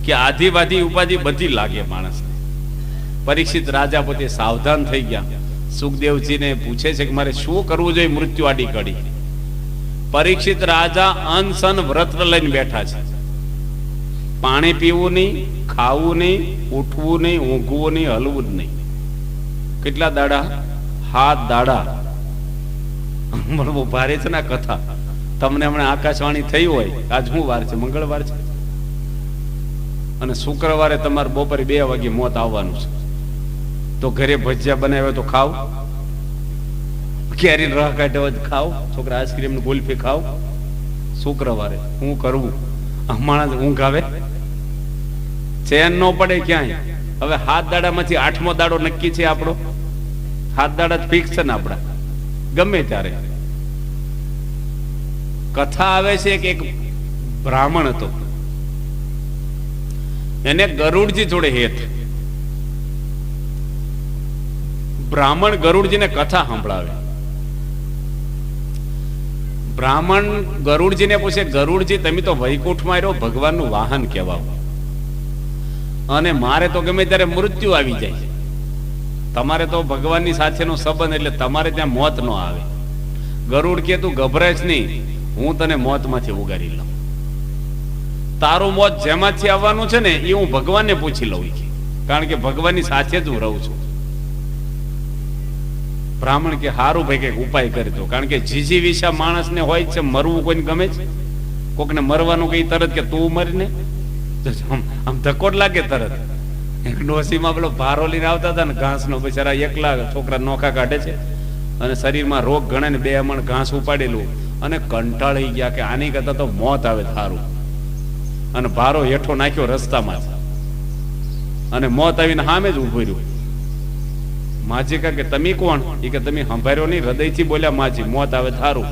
કે આધિવાધી ઉપાધિ બધી લાગે માણસને. પરીક્ષિત રાજા પોતે સાવધાન થઈ ગયા. સુખદેવજીને પૂછે છે કે મારે શું કરવું જોઈએ મૃત્યુ આડી ઘડી? પરીક્ષિત રાજા અનશન વ્રત લઈને બેઠા છે. પાણી પીવું નહીં, ખાવું નહીં, ઉઠવું નહીં, ઊંઘવું નહીં, હલવું જ નહીં. કેટલા દાડા? 7 દાડા. બહુ ભારે છે ને કથા. તમને હમણાં આકાશવાણી થઈ હોય, આજ શું વાર છે? મંગળવાર છે. અને શુક્રવારે તમારે બપોરે 2 વાગે મોત આવવાનું છે. તો ઘરે ભજીયા બનાવ્યા તો ખાવ, કેરી રહ કાઢ્યો હોય ખાવ, છોકરા આઈસ્ક્રીમ ને ગુલ્ફી ખાવ. શુક્રવારે શું કરવું? હમણાં ઊંઘ આવે, ચેન ન પડે ક્યાંય. હવે 7 દાડામાંથી 8મો દાડો નક્કી છે આપણો. 7 દાડા જ ફિક્સ છે ને આપડા, ગમે ત્યારે. કથા આવે છે કે એક બ્રાહ્મણ હતો, એને ગરુડજી જોડે હેત. બ્રાહ્મણ ગરુડજીને કથા સંભળાવે. બ્રાહ્મણ ગરુડજીને પૂછે, ગરુડજી તમે તો વૈકુંઠમાં રહ્યો, ભગવાનનું વાહન કહેવાવ, અને મારે તો ગમે ત્યારે મૃત્યુ આવી જાય. તમારે તો ભગવાનની સાથેનો સંબંધ, એટલે તમારે ત્યાં મોત ન આવે. ગરુડ કે તું ગભરાશ નહીં, હું તને મોતમાંથી ઉગારી લઉં. તારું મોત જેમાંથી આવવાનું છે ને એ હું ભગવાનને પૂછી લઉં, કારણ કે ભગવાનની સાથે જ હું રહું છું. બ્રાહ્મણ કે હારું ભાઈ કઈક ઉપાય કરી દો, કારણ કે જીજી વિશા માણસને હોય છે, મરવું કોઈને ગમે છે. કોકને મરવાનું કઈ તરત કે તું મરીને આમ ધક્કો જ લાગે તરત. એક ડોસીમાં પેલો ભારો લઈને આવતા હતા ને ઘાસનો, બિચારા એકલા છોકરા નોખા કાઢે છે અને શરીરમાં રોગ ગણે ને 2 મણ ઘાસ ઉપાડેલું અને કંટાળી ગયા કે આની કરતા તો મોત આવે સારું. અને ભારો હેઠો નાખ્યો રસ્તામાં અને મોત આવીને સામે જ ઉભું રહ્યું. માજી કે તમે કોણ? એ કે તમે સંભાળ્યો નહીં, હૃદયથી બોલ્યા માજી મોત આવે સારું.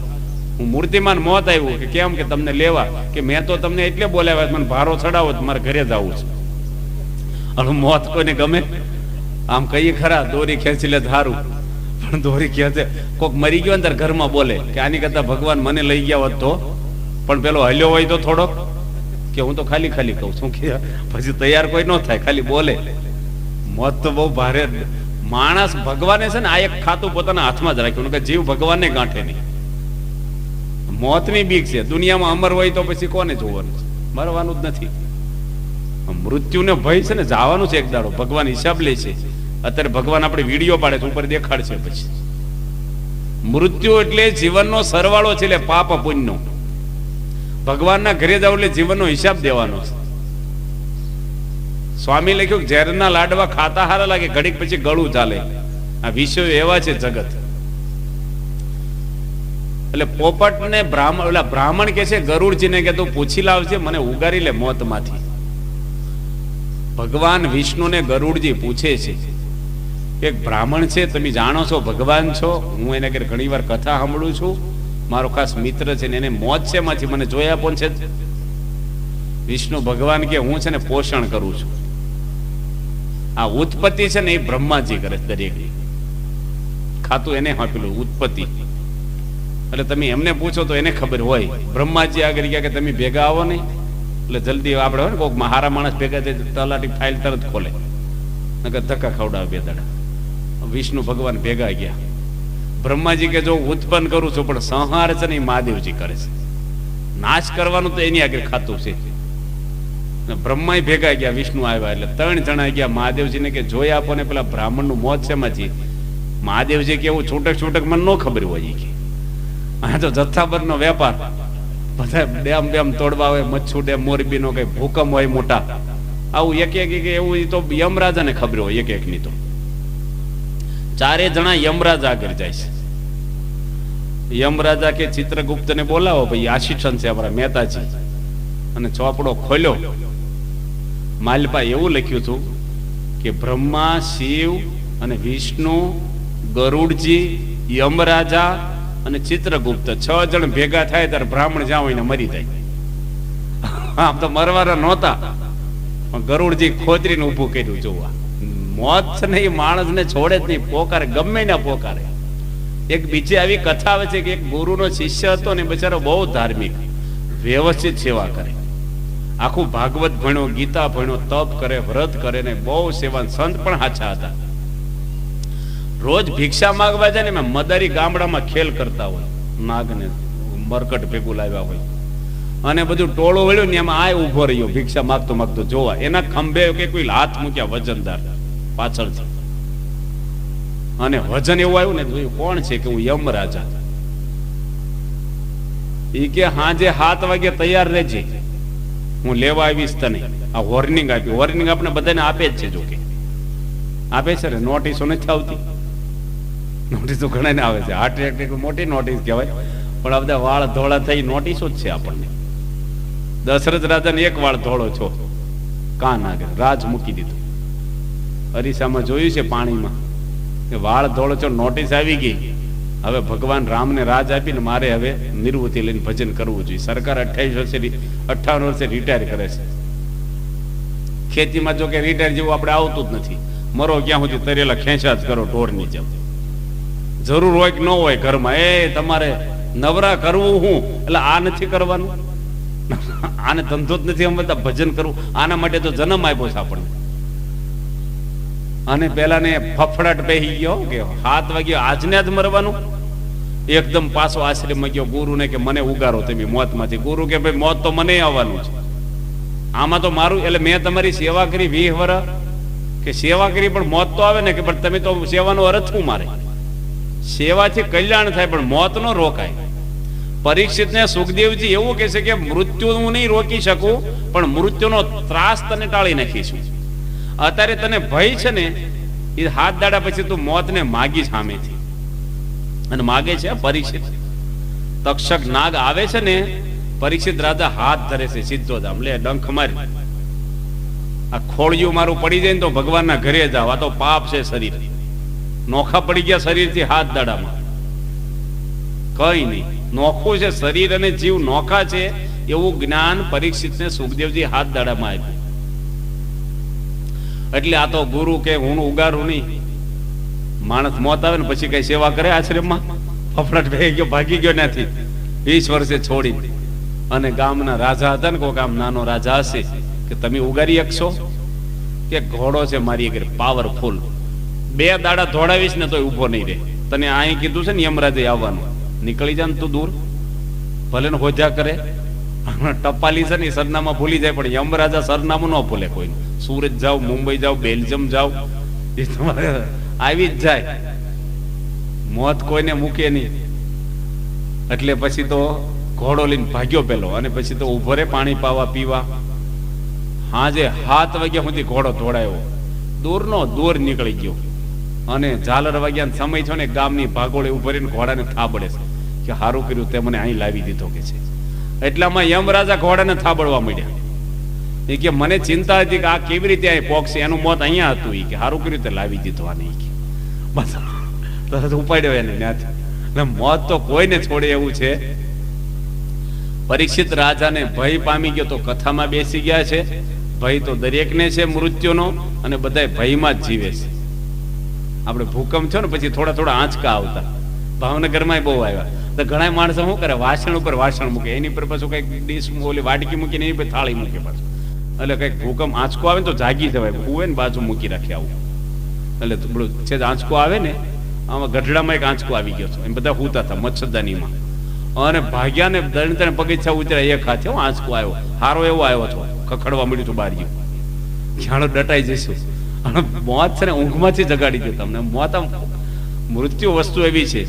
હું મૂર્તિમાન મોત આવ્યું કે કેમ? કે તમને લેવા. કે મેં તો તમને એટલે બોલાવ્યા મને ભારો ચડાવો મારે ઘરે જવું છે. હવે મોત કોઈને ગમે? આમ કહીએ ખરા દોરી ખેંચી લે સારું, પણ દોરી ખેંચે કોક મરી ગયો અંદર ઘરમાં બોલે કે આની કરતા ભગવાન મને લઈ ગયા હોત તો. પણ પેલો હલ્યો હોય તો થોડોક કે હું તો ખાલી ખાલી કહું છું કે પછી તૈયાર કોઈ ન થાય, ખાલી બોલે. મોત તો બહુ ભારે. માણસ ભગવાને છે ને આ એક ખાતું પોતાના હાથમાં જ રાખ્યું કે જીવ ભગવાનને ગાંઠે નહીં. મોતની બીક છે. દુનિયામાં અમર હોય તો પછી કોને જોવાનું છે? મરવાનું જ નથી. મૃત્યુને ભય છે ને જવાનું છે એક દાડો. ભગવાન હિસાબ લે છે. અત્યારે ભગવાન આપણે વિડીયો પાડે છે, ઉપર દેખાડશે. પછી મૃત્યુ એટલે જીવનનો સરવાળો છે, એટલે પાપ પુણ્યનો. ભગવાનના ઘરે જાવ એટલે જીવનનો હિસાબ દેવાનો છે. સ્વામી લખ્યું ઝેરના લાડવા ખાતા હારા લાગે, ઘડીક પછી ગળું ચાલે. આ વિષયો એવા છે જગત. એટલે પોપટ ને બ્રાહ્મણ કે છે ગરુડજીને કે તું પૂછી લાવજે મને ઉગારી લે મોતમાંથી. ભગવાન વિષ્ણુને ગરુડજી પૂછે છે એક બ્રાહ્મણ છે, તમે જાણો છો ભગવાન છો? હું એને ઘણી વાર કથા સાંભળું છું, મારો ખાસ મિત્ર છે ને એને મોત છે માંથી મને જોયા પણ છે. વિષ્ણુ ભગવાન કે હું છે ને પોષણ કરું છું. આ ઉત્પત્તિ છે ને એ બ્રહ્માજી કરે દરેક ખાતું એને આપેલું ઉત્પત્તિ. એટલે તમે એમને પૂછો તો એને ખબર હોય. બ્રહ્માજી આગળ ગયા કે તમે ભેગા આવો નહીં, એટલે જલ્દી આપણે હોય ને કોઈક હારા માણસ ભેગા થઈ તલાટી ફાઇલ તરત ખોલે, નકર ધક્કા ખવડાવે બે દાડા. વિષ્ણુ ભગવાન ભેગા ગયા. બ્રહ્માજી કે જો ઉત્પન્ન કરું છું પણ સંહાર છે ને એ મહાદેવજી કરે છે, નાશ કરવાનું તો એની આગળ ખાતું છે. બ્રહ્મા ભેગા ગયા, વિષ્ણુ આવ્યા, એટલે 3 જણા ગયા મહાદેવજીને કે જોઈ આપો ને પેલા બ્રાહ્મણનું મોત છે એમાંથી. મહાદેવજી કે એવું છૂટક છૂટક મને ન ખબર હોય કે આ તો જથ્થાબંધનો વેપાર, બધા ડેમ તોડવા હોય, મચ્છુ ડેમ મોરબી નો કઈ ભૂકંપ હોય મોટા, આવું એક એવું તો યમરાજાને ખબર હોય એક ની. તો 4 જણા યમરાજા આગળ જાય છે. યમરાજા કે ચિત્રગુપ્ત ને બોલાવો ભાઈ, આશીષન છે અમારા મહેતાજી. અને ચોપડો ખોલ્યો. માલપા એવું લખ્યું હતું કે બ્રહ્મા, શિવ અને વિષ્ણુ, ગરુડજી, યમરાજા અને ચિત્રગુપ્ત 6 જણ ભેગા થાય ત્યારે બ્રાહ્મણ જ્યાં હોય ને મરી જાય. આમ તો મરવાના નહોતા, પણ ગરુડજી ખોતરીને ઊભું કર્યું. જોવા મોત છે ને એ માણસને છોડે જ નહીં, પોકારે ગમે ના પોકારે. એક બીજી આવી કથા આવે છે કે એક ગુરુનો શિષ્ય હતો ને બિચારો બહુ ધાર્મિક, વ્યવસ્થિત સેવા કરે, આખું ભાગવત ભણ્યો, ગીતા ભણ્યો, તપ કરે, વ્રત કરે ને બહુ સેવા. સંત પણ સાચા હતા. રોજ ભિક્ષા માંગવા જાય ને મદારી ગામડામાં ખેલ કરતા હોય, નાગને મરકટ ભેગું લાવ્યા હોય અને બધું ટોળું વળ્યું ને એમાં આ ઉભો રહ્યો ભિક્ષા માગતો માગતો જોવા. એના ખંભે કે કોઈ હાથ મૂક્યા વજનદાર પાછળથી, અને વજન એવું આવ્યું ને જોયું કોણ છે કે હું યમરાજા. ઈ કે હાજે 7 વાગે તૈયાર રહેજે, હું લેવા આવીશ તને. આ વોર્નિંગ આપી. વોર્નિંગ આપણે બધાને આપે જ છે, જોકે આપે છે ને, નોટિસો નથી આવતી. નોટિસો ઘણા ને આવે છે, હાર્ટ એટેક મોટી નોટિસ કહેવાય, પણ આ બધા વાળ ધોળા થઈ નોટિસો જ છે આપણને. દશરથ રાજાને એક વાળ ધોળો છો, કાન આગળ રાજ મૂકી દીધું. અરીસામાં જોયું છે પાણીમાં કે વાળ ધોળો છો, નોટિસ આવી ગઈ. હવે ભગવાન રામને રાજ આપીને મારે હવે નિવૃત્તિ લઈને ભજન કરવું જોઈએ. સરકાર 58 વર્ષે રિટાયર કરે છે. ખેતીમાં જો કે રિટાયર જેવું આપણે આવતું જ નથી. મરો ક્યાં સુધી તરેલા ખેંચા જ કરો ઢોરની જેમ. જરૂર હોય કે ન હોય ઘરમાં, એ તમારે નવરા કરવું હું એટલે આ નથી કરવાનું, આને ધંધો જ નથી, અમે બધા ભજન કરવું. આના માટે તો જન્મ આપ્યો છે આપણને. અને પેલા ને ફફડાટ બેહી ગયો કે 7 વાગે આજને જ મરવાનું. એકદમ પાછો આશ્રમમાં ગયો ગુરુને કે મને ઉગારો તમે મોતમાંથી. ગુરુ કે ભાઈ મોત તો મને આવવાનું છે, આમાં તો મારું, એટલે મેં તમારી સેવા કરી 20 વર્ષ કે સેવા કરી, પણ મોત તો આવે ને કે પણ તમે તો સેવાનો અર્થ શું? મારે સેવાથી કલ્યાણ થાય પણ મોત નો રોકાય. પરીક્ષિતને સુખદેવજી એવું કહે છે કે મૃત્યુ હું નહીં રોકી શકું, પણ મૃત્યુનો ત્રાસ તને ટાળી નાખીશું. અત્યારે તને ભય છે ને એ 7 દાડા પછી તું મોતને માગી સામેથી, અને માગે છે પરીક્ષિત. તક્ષક નાગ આવે છે ને, પરીક્ષિત રાજા હાથ ધરે છે સીધો જ, આમ લે ડંખ મારી, આ ખોળિયું મારું પડી જાય ને તો ભગવાનના ઘરે જાવ, આ તો પાપ છે શરીર, નોખા પડી ગયા શરીરથી હાથ દાડામાં. કઈ નહીં, નોખું છે શરીર અને જીવ નોખા છે એવું જ્ઞાન પરીક્ષિતને સુખદેવજી હાથ દાડામાં આપ્યું. એટલે આ તો ગુરુ કે હું ઉગારું નહીં. માણસ મોત આવે ને પછી કઈ સેવા કરે આશ્રમમાં? ફફડાટ ભેગી ગયો, ભાગી ગયો નથી 20 વર્ષે છોડી. અને ગામના રાજા હતા ને, કોઈ આમ નાનો રાજા હશે, કે તમે ઉગારી શકશો? કે ઘોડો છે મારી આગળ પાવરફુલ, 2 દાડા દોડાવીશ ને તોય ઉભો નહીં રહે. તને અહીં કીધું છે ને યમરાજે આવવાનું, નીકળી જા ને તું દૂર, ભલે ને હોજા કરે. ટપાલી છે ને સરનામા ભૂલી જાય, પણ યમરાજા સરનામું ન ભૂલે કોઈ. સુરત જાવ, મુંબઈ જાવ, બેલ્જિયમ જાવ, એ તમારે આવી જ જાય. મોત કોઈને મૂકે નહીં. એટલે પછી તો ઘોડો લઈને ભાગ્યો પેલો, અને પછી તો ઉભો રે પાણી પાવા પીવા. હાજે 7 વાગ્યા સુધી ઘોડો દોડાયો, દૂરનો દૂર નીકળી ગયો. અને ઝાલર વાગ્યા સમય થયો ને, ગામની ભાગોળે ઉભો રહીને ઘોડાને થાબડે છે કે સારું કર્યું તે મને અહીં લાવી દીધો કે છે. એટલામાં યમરાજા ઘોડાને થાબડવા માંડ્યા. એ કે મને ચિંતા હતી કે આ કેવી રીતે અહીં પોકશે, એનું મોત અહીંયા હતું. એ કે સારું કર્યું તે લાવી દીધો આને. બસ તરત ઉપાડ્યો એને ત્યાંથી. એટલે મોત તો કોઈને છોડે એવું છે. પરીક્ષિત રાજાને ભય પામી ગયો તો કથામાં બેસી ગયા છે. ભય તો દરેકને છે મૃત્યુનો, અને બધા ભયમાં જ જીવે છે. આપણે ભૂકંપ થયો ને પછી થોડા થોડા આંચકા આવતા, ભાવનગરમાં બહુ આવ્યા. તો ઘણા માણસો શું કરે, વાસણ ઉપર વાસણ મૂકે, એની પર પાછું કઈક ડીશ ઓલી વાટકી મૂકીને એની પર થાળી મૂકે પાછું. એટલે કઈક ભૂકંપ આંચકો આવે ને તો જાગી જવાય, કુવે ને બાજુ મૂકી રાખે આવું. એટલે પેલું છે આંચકો આવે ને, આમાં ગઢડામાં એક આંચકો આવી ગયો છે, એમ બધા હુતા હતા મચ્છરદાનીમાં. અને ભાગ્યા ને દળીને પગીચા ઉતર્યા એક હાથે આંચકો આવ્યો, હારો એવો આવ્યો હતો, ખખડવા મળ્યું હતું બારીઓ. ખ્યાળો ડટાઈ જઈશું. અને મોત છે ને ઊંઘમાંથી જગાડી દે તમને. મોત આમ મૃત્યુ વસ્તુ એવી છે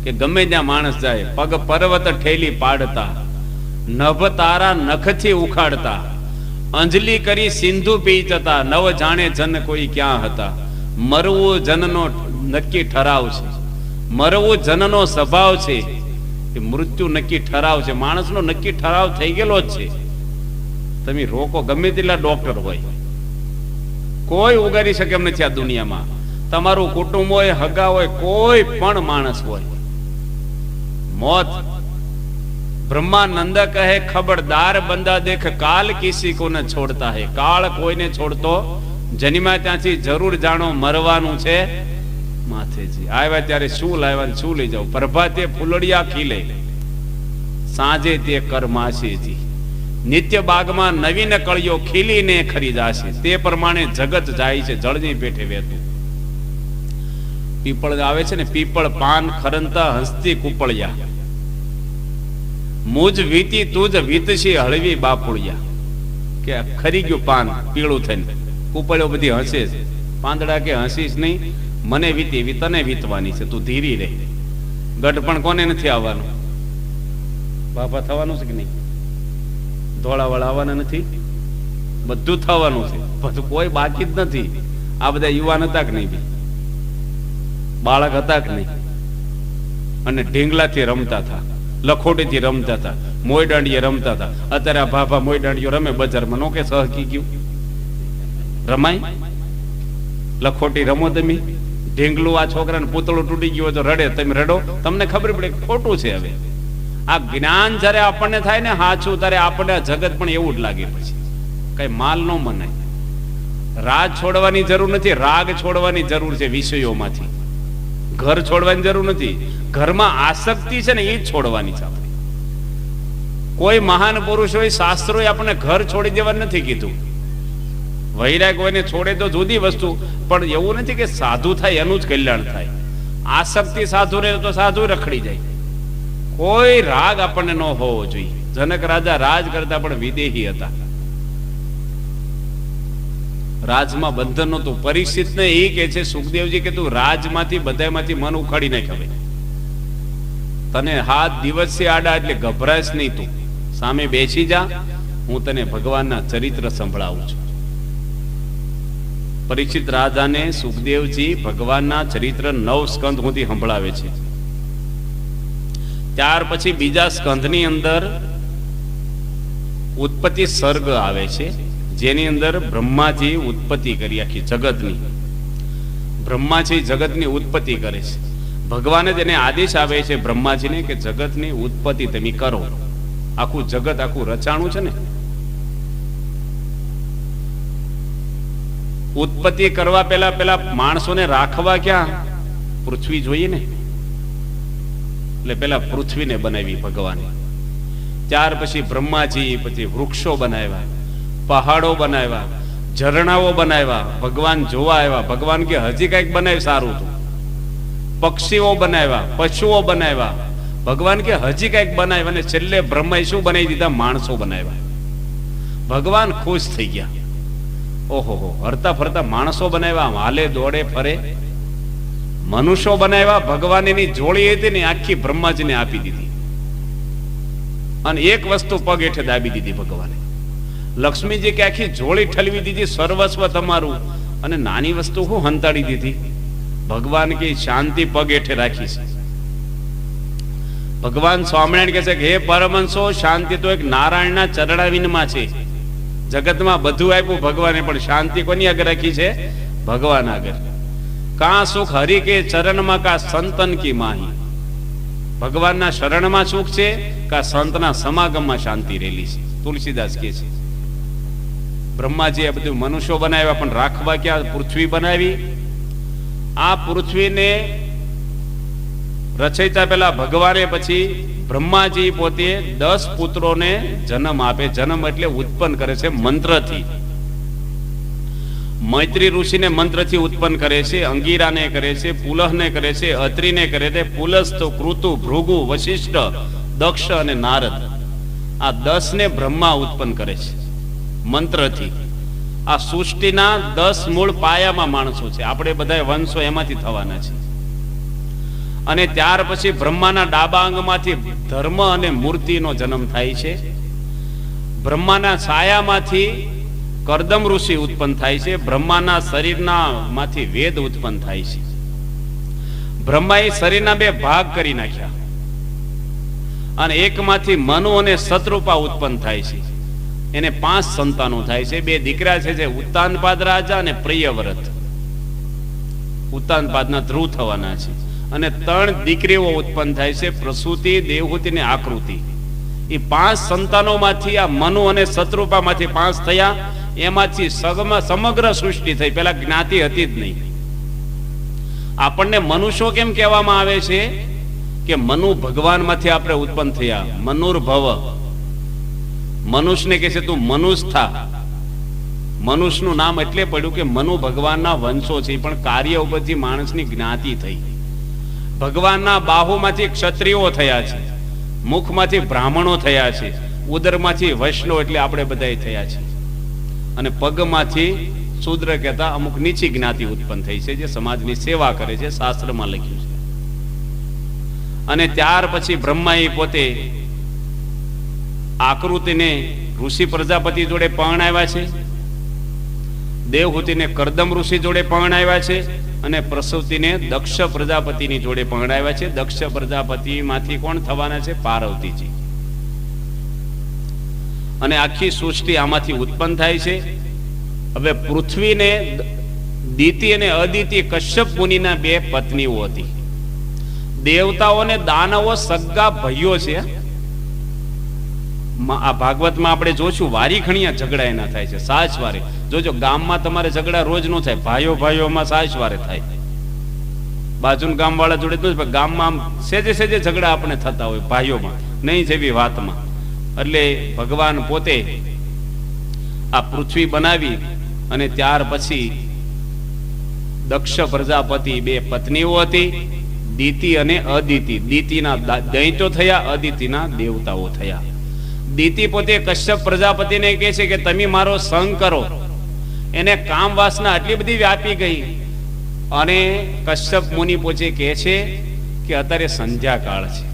કે ગમે ત્યાં માણસ જાય, પગ પર્વત ઠેલી પાડતા, નભ તારા નખથી ઉખાડતા, અંજલિ કરી સિંધુ પી જતા, નવ જાણે જન કોઈ ક્યાં હતા. મરવું જનનો નક્કી ઠરાવ છે, મરવું જનનો સ્વભાવ છે, કે મૃત્યુ નક્કી ઠરાવ છે, માણસનો નક્કી ઠરાવ થઈ ગયેલો જ છે. તમે રોકો, ગમે તેટલા ડોક્ટર હોય, કોઈ ઉગારી શકે એમ નથી આ દુનિયામાં. તમારું કુટુંબ હોય, હગા હોય, કોઈ પણ માણસ હોય. મોત બ્રહ્માનંદ કહે ખબરદાર બંદા દેખ, કાલ કિસી કો ન છોડતા હે. કાળ કોઈને છોડતો જન્મ્યા ત્યાંથી જરૂર જાણો મરવાનું છે માથેજી. આવ્યા ત્યારે શું લાવ્યા શું લઈ જાવ. પ્રભાતે ફૂલડિયા ખીલે, સાંજે તે કરમાશેજી. નિત્ય બાગમાં નવીન કળિયો ખીલીને ખરી જાશે. તે પ્રમાણે જગત જાય છે જળની પેઠે વહેતું. પીપળ આવે છે ને, પીપળ પાન ખરંતા હસ્તી કુપળિયા, મુજ વીતી તુજ વીતશી હળવી બાપુળિયા. કે ખરી ગયું પાન પીળું થઈને, કુપળીઓ બધી હસે છે. પાંદડા કે હસીશ નહીં, મને વીતી તને વીતવાની છે, તું ધીરી રહે. ગઢ પણ કોને નથી આવવાનું? બાપા થવાનું છે કે નહીં? ધોળા વાળા આવવાના નથી? બધું થવાનું છે, બધું કોઈ બાકી જ નથી. આ બધા યુવાન હતા કે નહીં? બાળક હતા કે નહીં? અને ઢીંગલાથી રમતા હતા, લખોટીથી રમતા હતા, મોયદાંડીએ રમતા હતા. અત્યારે આ ભાભા મોયદાંડીઓ રમે બજારમાં, નો કે સહકી ગયું રમાય? લખોટી રમો તમે? ઢીંગલું આ છોકરાને પૂતળું તૂટી ગયું હોય તો રડે, તમે રડો? તમને ખબર પડે ખોટું છે. હવે આ જ્ઞાન જયારે આપણને થાય ને હાચું, ત્યારે આપણને આ જગત પણ એવું જ લાગે. પછી કઈ માલ ન મનાય. રાજ છોડવાની જરૂર નથી, રાગ છોડવાની જરૂર છે વિષયોમાંથી. ઘર છોડવાની જરૂર નથી, ઘરમાં આસક્તિ છે ને એ જ છોડવાની છે આપણે. કોઈ મહાન પુરુષોએ શાસ્ત્રોએ આપણને ઘર છોડી દેવાનું નથી કીધું. વૈરાગ કોઈને છોડે તો જુદી વસ્તુ, પણ એવું નથી કે સાધુ થાય એનું જ કલ્યાણ થાય. આસક્તિ સાધુ રહે તો સાધુ રખડી જાય. કોઈ રાગ આપણને ન હોવો જોઈએ. જનક રાજા રાજ કરતા પણ વિદેહી હતા. રાજમાં બંધન નહોતું. પરીક્ષિતને એ કે છે સુખદેવજી કે તું રાજમાંથી બધામાંથી મન ઉખાડી નાખ. હવે તને 7 દિવસ આડા, એટલે ગભરાશ નહીં. તું સામે બેસી જા, હું તને ભગવાનના ચરિત્ર સંભળાવું છું. પરીક્ષિત રાજાને સુખદેવજી ભગવાનના ચરિત્ર 9 સ્કંદ સુધી સંભળાવે છે. ત્યાર પછી બીજા સ્કંધની અંદર ઉત્પત્તિ સર્ગ આવે છે, જેની અંદર બ્રહ્માજી ઉત્પત્તિ કરી આખી જગતની. બ્રહ્માજી જગતની ઉત્પત્તિ કરે છે. ભગવાને તેને આદેશ આવે છે બ્રહ્માજીને કે જગતની ઉત્પત્તિ તમે કરો. આખું જગત આખું રચાણું છે ને, ઉત્પત્તિ કરવા પેલા માણસોને રાખવા ક્યાં? પૃથ્વી જોઈએ ને, એટલે પેલા પૃથ્વીને બનાવી ભગવાને. ત્યાર પછી બ્રહ્માજી પછી વૃક્ષો બનાવ્યા, પહાડો બનાવ્યા, ઝરણાઓ બનાવ્યા. ભગવાન જોવા આવ્યા. ભગવાન કે હજી કઈક બનાવી સારું હતું. પક્ષીઓ બનાવ્યા, પશુઓ બનાવ્યા. ભગવાન કે હજી કઈક બનાવ્યા. અને છેલ્લે બ્રહ્માએ શું બનાવી દીધા? માણસો બનાવ્યા. ભગવાન ખુશ થઈ ગયા. ઓહો, હરતા ફરતા માણસો બનાવ્યા, હાલે દોડે ફરે. મનુષ્યો બનાવ્યા. ભગવાન એની જોડી હતી ને આખી બ્રહ્માજીને આપી દીધી. અને એક વસ્તુ પગ હેઠે દાબી દીધી ભગવાને. લક્ષ્મીજી કે આખી જોડી ઠલવી દીધી, સર્વસ્વ તમારું. અને નાની વસ્તુ હું હંતાડી દીધી. ભગવાન કે શાંતિ પગ હેઠે રાખી છે. ભગવાન સ્વામિનારાયણ કહે છે કે હે પરમહંસો, શાંતિ તો એક નારાયણના ચરણાવિંદમાં છે. જગતમાં બધું આપ્યું ભગવાને, પણ શાંતિ કોની આગળ રાખી છે? ભગવાન આગળ. કા સુખ હરિ કે ચરણમાં, કા સંતન કી માહી. ભગવાનના શરણમાં સુખ છે, કા સંતના સમાગમમાં શાંતિ રહેલી છે. તુલસીદાસ કહે છે. બ્રહ્માજીએ બધું મનુષ્યો બનાવ્યા, પણ રાખવા ક્યાં? પૃથ્વી બનાવી. આ પૃથ્વીને રચયતા પેલા ભગવાને પછી બ્રહ્માજી પોતે 10 પુત્રોને જન્મ આપે. જન્મ એટલે ઉત્પન્ન કરે છે મંત્રથી. મૈત્રી ઋષિને મંત્રથી ઉત્પન્ન કરે છે, અંગીરાને કરે છે, પુલહને કરે છે, અત્રિને કરે છે. પુલસ્ત, કૃતુ, ભૃગુ, વશિષ્ઠ, દક્ષ અને નારદ, આ 10 ને બ્રહ્મા ઉત્પન્ન કરે છે મંત્રથી. આ સૃષ્ટિના 10 મૂળ પાયામાં માણસો છે. આપણે બધા વંશો એમાંથી થવાના છે. અને ત્યાર પછી બ્રહ્માના ડાબા અંગમાંથી ધર્મ અને મૂર્તિનો જન્મ થાય છે. બ્રહ્માના છાયામાંથી કરદમ ઋષિ ઉત્પન્ન થાય છે. બ્રહ્માના શરીરના માંથી વેદ ઉત્પન્ન થાય છે. બ્રહ્માએ શરીરના 2 ભાગ કરી નાખ્યા, અને એકમાંથી મનુ અને શત્રુપા ઉત્પન્ન થાય છે. એને 5 સંતાનો થાય છે. 2 દીકરા છે, જે ઉત્તાનપાદ રાજા અને પ્રિયવ્રત. ઉત્તાનપાદના ધ્રુવ થવાના છે. અને 3 દીકરીઓ ઉત્પન્ન થાય છે, પ્રસૂતિ, દેવહૂતિ ને આકૃતિ. એ 5 સંતાનોમાંથી આ મનુ અને શત્રુપામાંથી 5 થયા. એમાંથી સમગ્ર સૃષ્ટિ થઈ. પેલા જ્ઞાતિ હતી જ નહીં. આપણને મનુષ્યો કેમ કહેવામાં આવે છે? કે મનુ ભગવાનમાંથી આપણે ઉત્પન્ન થયા. મનુર્ભવ. મનુષ્યને કહે છે તું મનુષ્ય થા. મનુષ્યનું નામ એટલે પડ્યું કે મનુ ભગવાનના વંશો છે, પણ કાર્ય ઉપરથી માણસની જ્ઞાતિ થઈ. ભગવાનના બાહુમાંથી ક્ષત્રિયો થયા છે, મુખમાંથી બ્રાહ્મણો થયા છે, ઉદરમાંથી વૈષ્ણવ એટલે આપણે બધા થયા છે, અને પગમાંથી શૂદ્ર કહેતા અમુક નીચી જ્ઞાતિ ઉત્પન્ન થઈ છે, જે સમાજની સેવા કરે છે. શાસ્ત્રમાં લખ્યું છે. અને ત્યાર પછી બ્રહ્માએ પોતે આકૃતિને ઋષિ પ્રજાપતિ જોડે પરણાવ્યા છે, દેવહૂતિને કરદમ ઋષિ જોડે પરણાવ્યા છે, અને પ્રસૂતિને દક્ષ પ્રજાપતિની જોડે પરણાવ્યા છે. દક્ષ પ્રજાપતિમાંથી કોણ થવાના છે? પાર્વતીજી. અને આખી સૃષ્ટિ આમાંથી ઉત્પન્ન થાય છે. હવે પૃથ્વીને દિતિ અને અદિતિ કશ્યપ મુનિના 2 પત્નીઓ હતી. દેવતાઓ અને દાનવો સગા ભાઈઓ છે. આ ભાગવતમાં આપણે જોશું વારી ખણીયા ઝઘડા એના થાય છે, સાચવારે. જોજો, ગામમાં તમારે ઝઘડા રોજ નો થાય, ભાઈઓ ભાઈઓમાં સાચવારે થાય. બાજુના ગામ વાળા જોડે તો ગામમાં સેજે સેજે ઝઘડા આપણે થતા હોય ભાઈઓમાં, નહીં જેવી વાતમાં. એટલે ભગવાન પોતે આ પૃથ્વી બનાવી, અને ત્યાર પછી દક્ષ પ્રજાપતિ 2 પત્નીઓ હતી, દિતિ અને અદિતિ. દિતિના દૈત્યો થયા, અદિતિના દેવતાઓ થયા. દિતિ પોતે કશ્યપ પ્રજાપતિને કહે છે કે તમે મારો સંગ કરો. એને કામ વાસના આટલી બધી વ્યાપી ગઈ, અને કશ્યપ મુનિ પોતે કહે છે કે અત્યારે સંધ્યાકાળ છે,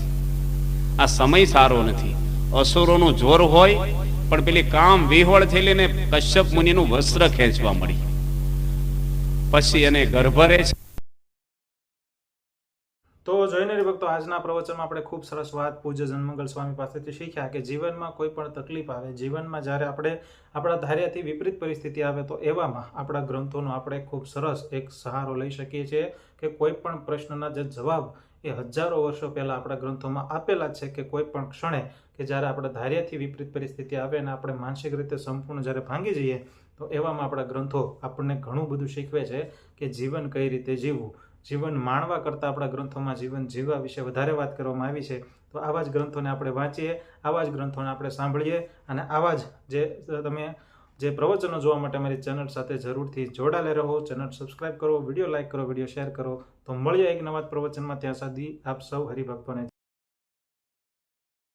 આ સમય સારો નથી. અસુરોનું જોર હોય, પણ પેલી કામ વિહવળ થયેલી ને કશ્યપ મુનિનું વસ્ત્ર ખેંચવા મળી. પછી એને ગર્ભ રહે છે. તો જોઈને હરિભક્તો આજના પ્રવચનમાં આપણે ખૂબ સરસ વાત પૂજ્ય જનમંગલ સ્વામી પાસેથી શીખ્યા કે જીવનમાં કોઈ પણ તકલીફ આવે, જીવનમાં જ્યારે આપણે આપણા ધાર્યાથી વિપરીત પરિસ્થિતિ આવે તો એવામાં આપણા ગ્રંથોનો આપણે ખૂબ સરસ એક સહારો લઈ શકીએ છીએ કે કોઈ પણ પ્રશ્નના જે જવાબ એ હજારો વર્ષો પહેલાં આપણા ગ્રંથોમાં આપેલા જ છે કે કોઈ પણ ક્ષણે કે જ્યારે આપણે ધાર્યાથી વિપરીત પરિસ્થિતિ આવે અને આપણે માનસિક રીતે સંપૂર્ણ જ્યારે ભાંગી જઈએ તો એવામાં આપણા ગ્રંથો આપણને ઘણું બધું શીખવે છે કે જીવન કઈ રીતે જીવવું. જીવન માણવા કરતાં આપણા ગ્રંથોમાં જીવન જીવવા વિશે વધારે વાત કરવામાં આવી છે. તો આવા જ ગ્રંથોને આપણે વાંચીએ, આવા જ ગ્રંથોને આપણે સાંભળીએ અને આવા જ તમે જે પ્રવચનો જોવા માટે મારી ચેનલ સાથે જરૂરથી જોડાયેલા રહો. ચેનલ સબસ્ક્રાઇબ કરો, વિડીયો લાઇક કરો, વિડીયો શેર કરો. તો મળીએ એક નવા જ પ્રવચનમાં. ત્યાં સુધી આપ સૌ હરિભક્તોને